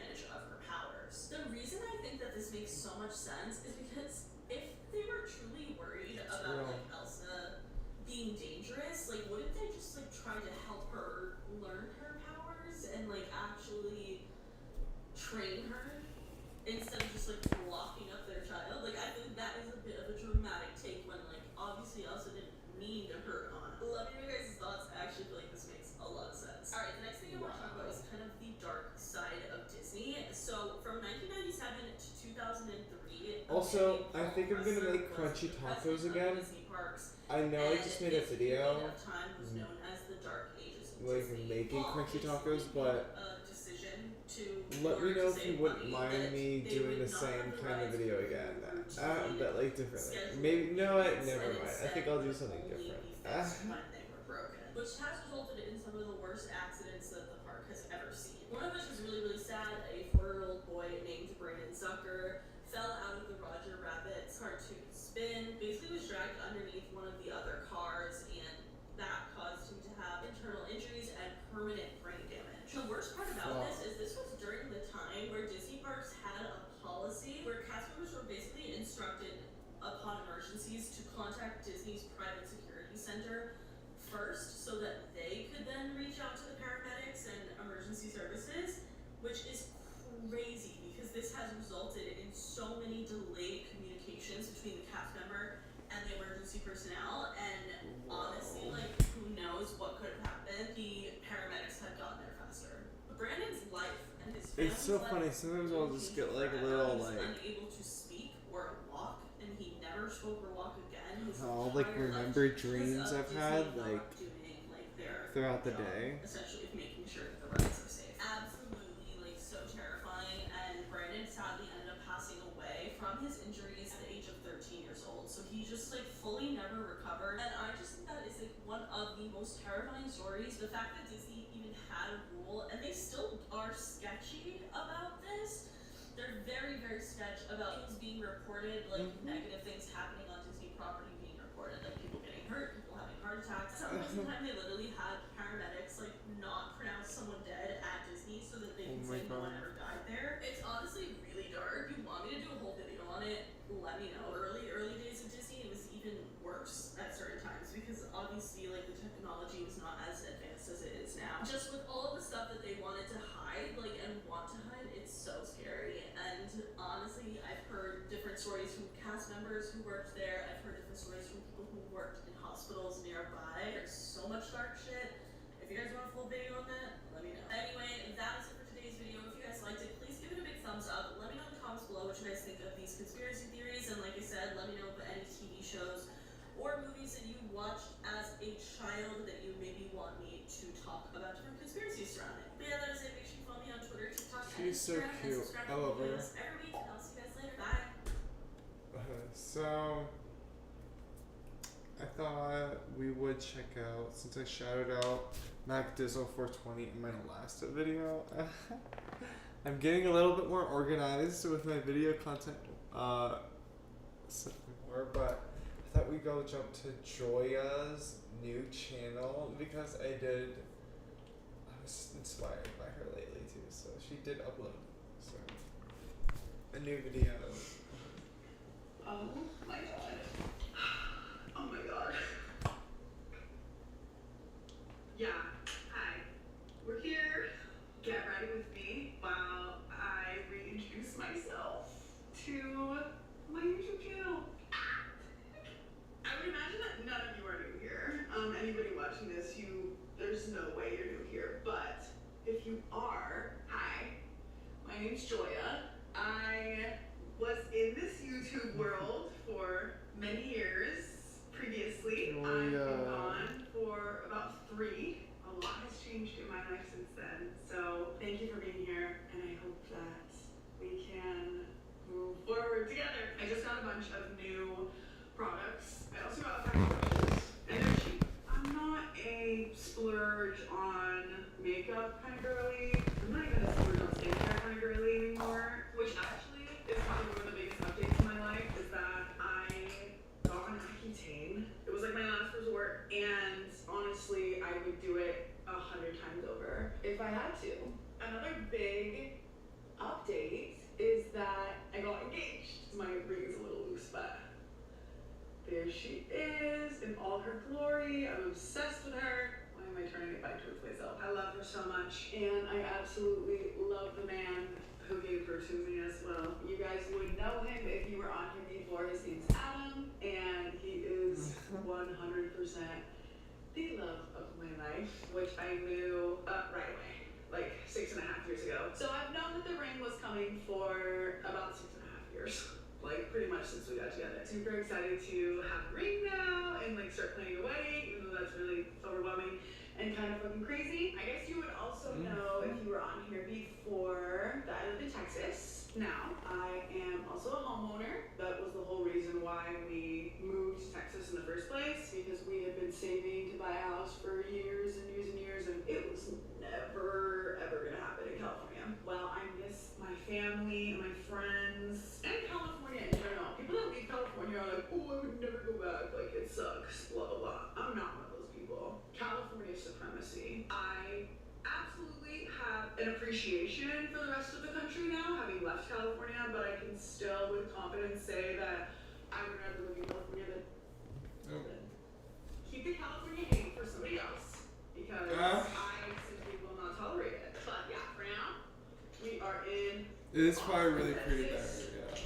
think I'm gonna make crunchy tacos again. I know I just made a video like making crunchy tacos, but let me know if you wouldn't mind me doing the same kind of video again, but like differently. Maybe, no, never mind. I think I'll do something different. Which has resulted in some of the worst accidents that the park has ever seen. One of which was really, really sad. A 4-year-old boy named Brandon Zucker fell out of the Roger Rabbit's cartoon spin, basically was dragged underneath one of the other cars, and that caused him to have internal injuries and permanent brain damage. The worst part about this was during the time where Disney parks had a policy where cast members were basically instructed upon emergencies to contact Disney's private security center first, so that they could then reach out to the paramedics and emergency services, which is crazy because this has resulted in so many delayed communications between the cast member and the emergency personnel, and honestly, like, who knows what could have happened. The paramedics had gotten there faster. Brandon's life and his family's It's so funny, sometimes I'll just get like a little like unable to speak or walk, and he never spoke or walked again. I'll like remember dreams I've had like throughout the day. Essentially making sure that the rides are safe. Absolutely, like, so terrifying. And Brandon sadly ended up passing away from his injuries at the age of 13 years old. So he just like fully never recovered. And I just think that is like one of the most terrifying stories. The fact that Disney even had a rule, and they still are sketchy about this. They're very, very sketch about things being reported, like negative things happening on Disney property being reported, like people getting hurt, people having heart attacks. Some time they literally had paramedics like not pronounce someone dead at Disney so that they can say no one ever died there. It's honestly really dark. If you want me to do a whole video on it, let me know. Early days of Disney, it was even worse at certain times because obviously like the technology was not as advanced as it is now. Just with all of the stuff that they wanted to hide, like, and want to hide, it's so scary. And honestly, I've heard different stories from cast members who worked there. I've heard different stories from people who worked in hospitals nearby. There's so much dark shit. If you guys want a full video on that, let me know. Anyway, that is it for today's video. If you guys liked it, please give it a big thumbs up. Let me know in the comments below what you guys think of these conspiracy theories. And like I said, let me know about any TV shows or movies that you watched as a child that you maybe want me to talk about different conspiracies surrounding. But yeah, that is it. Make sure you follow me on Twitter, TikTok, and She's so Instagram, cute. and subscribe I to love my her. videos every week. And I'll see you guys later. Bye. So I thought we would check out, since I shouted out Mac Dizzle 420 in my last video. I'm getting a little bit more organized with my video content more, but I thought we'd go jump to Joya's new channel because I was inspired by her lately too, so she did upload a new video. Oh my god. Oh my god. Yeah, hi. We're here. Get ready with me while I reintroduce myself to my YouTube channel. I would imagine that none of you are new here. Anybody watching this, there's no way you're new here. But if you are, hi. My name's Joya. I was in this YouTube world for many years previously. I've been on for about 3. A lot has changed in my life since then. So thank you for being here, and I hope that we can move forward together. I just got a bunch of new products. I also got a pack of brushes, and they're cheap. I'm not a splurge on makeup kind of girly. I'm not even a splurge on skincare kind of girly anymore, which actually is probably one of the biggest updates in my life is that I got an Accutane. It was like my last resort, and honestly, I would do it 100 times over if I had to. Another big update is that I got engaged. My ring is a little loose, but there she is in all her glory. I'm obsessed with her. Why am I turning it back towards myself? I love her so much, and I absolutely love the man who gave her to me as well. You guys would know him if you were on here before. His name's Adam, and he is 100% the love of my life, which I knew right away, like 6.5 years ago. So I've known that the ring was coming for about 6.5 years. like pretty much since we got together. Super excited to have a ring now and like start planning a wedding, even though that's really overwhelming and kind of fucking crazy. I guess you would also know if you were on here before that I live in Texas. Now, I am also a homeowner. That was the whole reason why we moved to Texas in the first place, because we had been saving to buy a house for years and years and years, and it was never ever gonna happen in California. Well, I miss my family and my friends and California in general. People that leave California are like, oh, I would never go back, like it sucks, blah blah blah. I'm not one of those people. California supremacy. I absolutely have an appreciation for the rest of the country now, having left California, but I can still with confidence say that I would rather live in California than keep the California hate for somebody else, because I simply will not tolerate it. But yeah, for now, we are in It is probably really pretty there,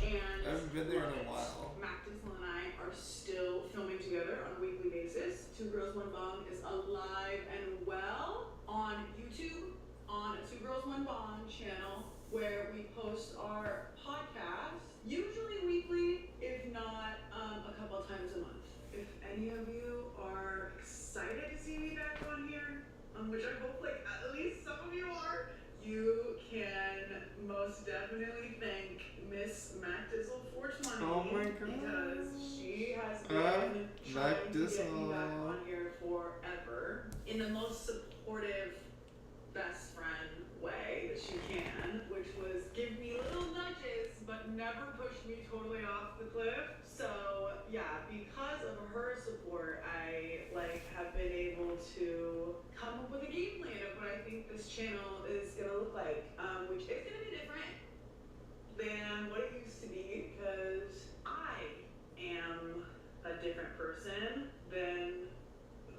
and I haven't been there in a while. Mac Dizzle and I are still filming together on a weekly basis. Two Girls One Bong is alive and well on YouTube, on a Two Girls One Bong channel, where we post our podcast, usually weekly, if not a couple times a month. If any of you are excited to see me back on here, which I hope like at least some of you are, you can most definitely thank Miss Mac Dizzle 420. Oh my god. Because she has been trying to get me back Dizzle. on here forever in the most supportive best friend way that she can, which was give me little nudges but never push me totally off the cliff. So yeah, because of her support, I have been able to come up with a game plan of what I think this channel is gonna look like, which is gonna be different than what it used to be, because I am a different person than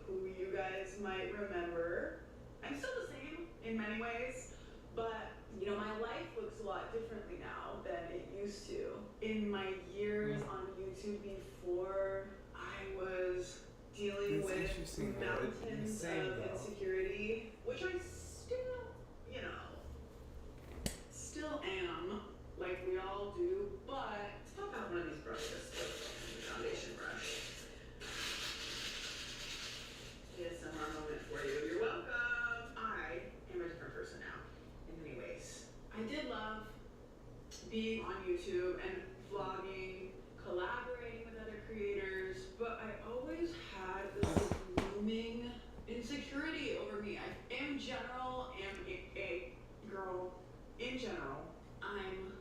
who you guys might remember. I'm still the same in many ways, but you know, my life looks a lot differently now than it used to. In my years on YouTube before, I was dealing with mountains of insecurity, which I still, you know, still am, like we all do, but stop out one of these brushes, the foundation brush. ASMR moment for you. You're welcome. I am a different person now, in many ways. I did love being on YouTube and vlogging, collaborating with other creators, but I always had this looming insecurity over me. I, in general, am a girl. In general, I'm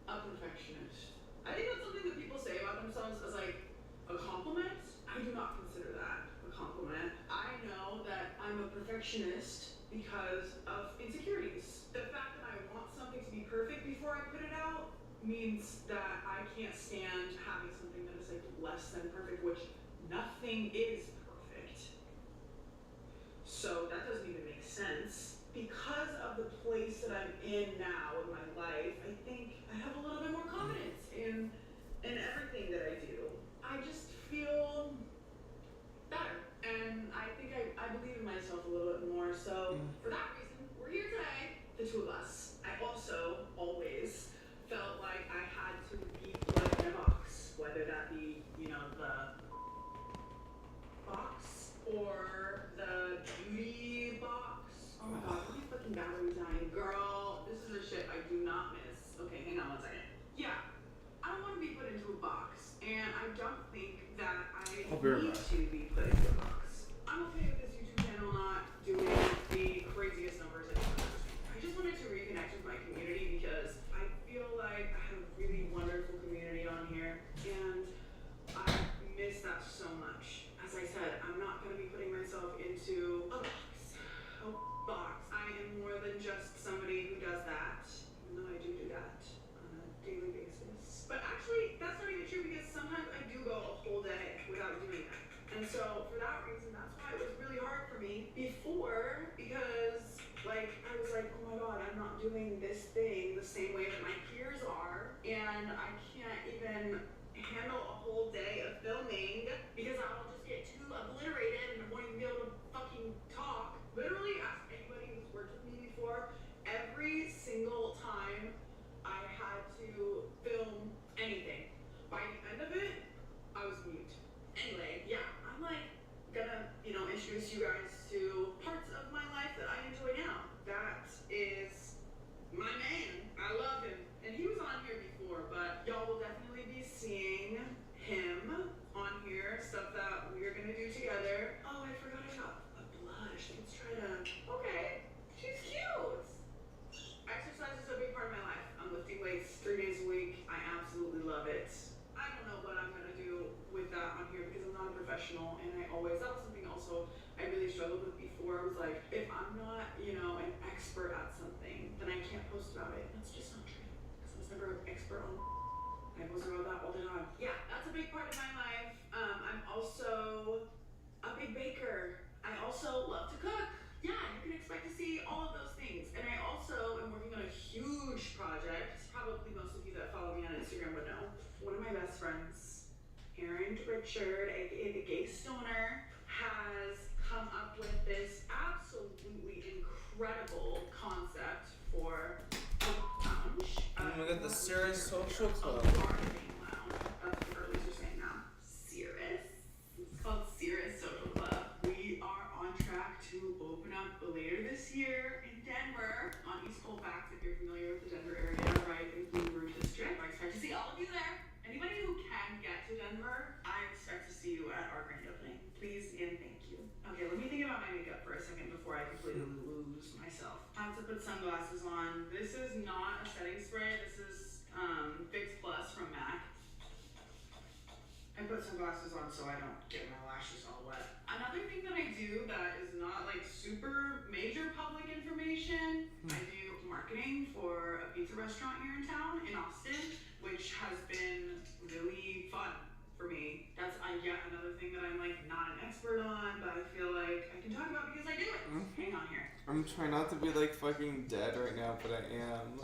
a perfectionist. I think that's something that people say about themselves as like a compliment. I do not consider that a compliment. I know that I'm a perfectionist because of insecurities. The fact that I want something to be perfect before I put it out means that I can't stand having something that is like less than perfect, which nothing is perfect. So that doesn't even make sense. Because of the place that I'm in now in my life, I think I have a little bit more confidence in everything that I do. I just feel better, and I think I believe in myself a little bit more. So for that reason, we're here today, the two of us. I also always felt like I had to be put in a box, whether that be, you know, the box or the beauty box. Oh my god, my fucking battery's dying. Girl, this is the shit I do not miss. Okay, hang on one second. Yeah, I don't want to be put into a box, and I don't think that I need to be put into a box. I'm okay with this YouTube channel not doing the craziest numbers I've ever seen. I just wanted to reconnect with my community because I feel like I have a really wonderful community on here, and I miss that so much. As I said, I'm not going to be putting myself into a box. A box. I am more than just somebody who does that, even though I do that on a daily basis. But actually, that's not even true, because sometimes I do go a whole day without doing that. And so for that reason, that's why it was really hard for me before, because like I was like, oh my god, I'm not doing this thing the same way that my peers are, and I can't even handle a whole day of filming because I'll just get too obliterated and won't even be able to fucking talk. Literally, ask anybody who's worked with me before, every single time I had to film anything, where I was like, if I'm not, an expert at something, then I can't post about it. That's just not true. Because I was never an expert on. I post about that all the time. Yeah, that's a big part of my life. I'm also a big baker. I also love to cook. Yeah, you can expect to see all of those things. And I also am working on a huge project. Probably most of you that follow me on Instagram would know. One of my best friends, Aaron Richard, aka the Gay Stoner, has come up with this absolutely incredible concept for a lounge. Oh my god, the Cirrus Social Club. That's what girlies are saying now. Cirrus. It's called Cirrus Social Club. We are on track to open up later this year in Denver on East Colfax, if you're familiar with the Denver area, right in the Blue District. I expect to see all of you there. Anybody who can get to Denver, I expect to see you at our grand opening. Please and thank you. Okay, let me think about my makeup for a second before I completely lose myself. I have to put sunglasses on. This is not a setting spray. This is Fix Plus from MAC. I put sunglasses on so I don't get my lashes all wet. Another thing that I do that is not like super major public information, I do marketing for a pizza restaurant here in town in Austin, which has been really fun for me. That's yet another thing that I'm like not an expert on, but I feel like I can talk about because I do it. Hang on here. I'm trying not to be like fucking dead right now, but I am.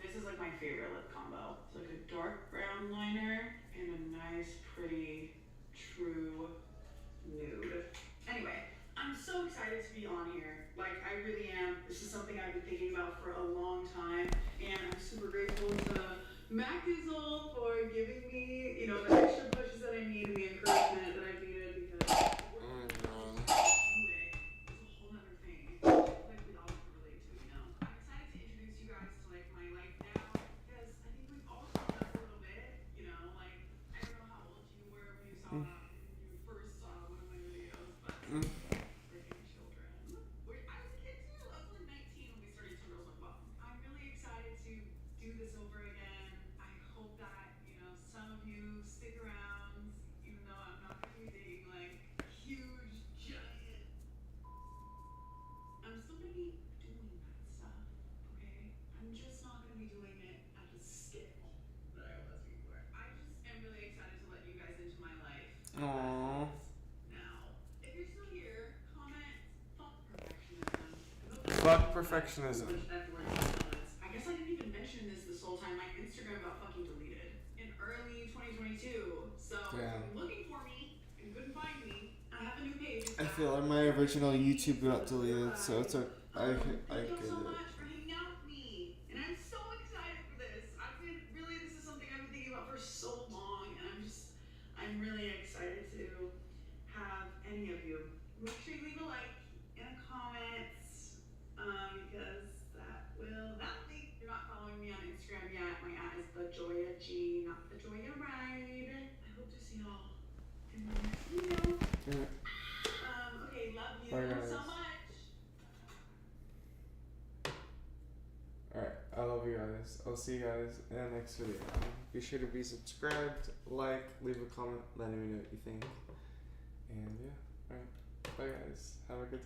This is like my favorite lip combo. It's like a dark brown liner and a nice, pretty, true nude. Anyway, I'm so excited to be on here. Like, I really am. This is something I've been thinking about for a long time, and I'm super grateful to Mac Dizzle for giving me, the extra pushes that I need and the encouragement that I needed because do it. It's a whole other thing. Like we all can relate to, I'm excited to introduce you guys to like my life now because I think we've all grown up a little bit, like I don't know how old you were when you saw you first saw one of my videos, but freaking children. I was a kid too. I was like 19 when we started Two Girls One Cup. I'm really excited to do this over again. I hope that, some of you stick around, even though I'm not gonna be dating like huge giant. I'm still gonna be doing that stuff, okay? I'm just not gonna be doing it at the scale that I was before. I just am really excited to let you guys into my life. Aww. Now, if you're still here, comment fuck perfectionism. Fuck perfectionism. I guess I didn't even mention this whole time. My Instagram got fucking deleted in early 2022. So if you're looking for me and couldn't find me, I have a new page. I feel like my original YouTube got deleted, so it's okay. I Thank you get so it. much for hanging out with me, and I'm so excited for this. This is something I've been thinking about for so long, and I'm really excited to have any of you. Make sure you leave a like and a comment, because that'll be. If you're not following me on Instagram yet, my @ is the Joya G, not the Joya Ride. I hope to see y'all in the next video. Okay, love you so much. Alright, I love you guys. I'll see you guys in the next video. Be sure to be subscribed, like, leave a comment, let me know what you think. And yeah, alright. Bye guys. Have a good day.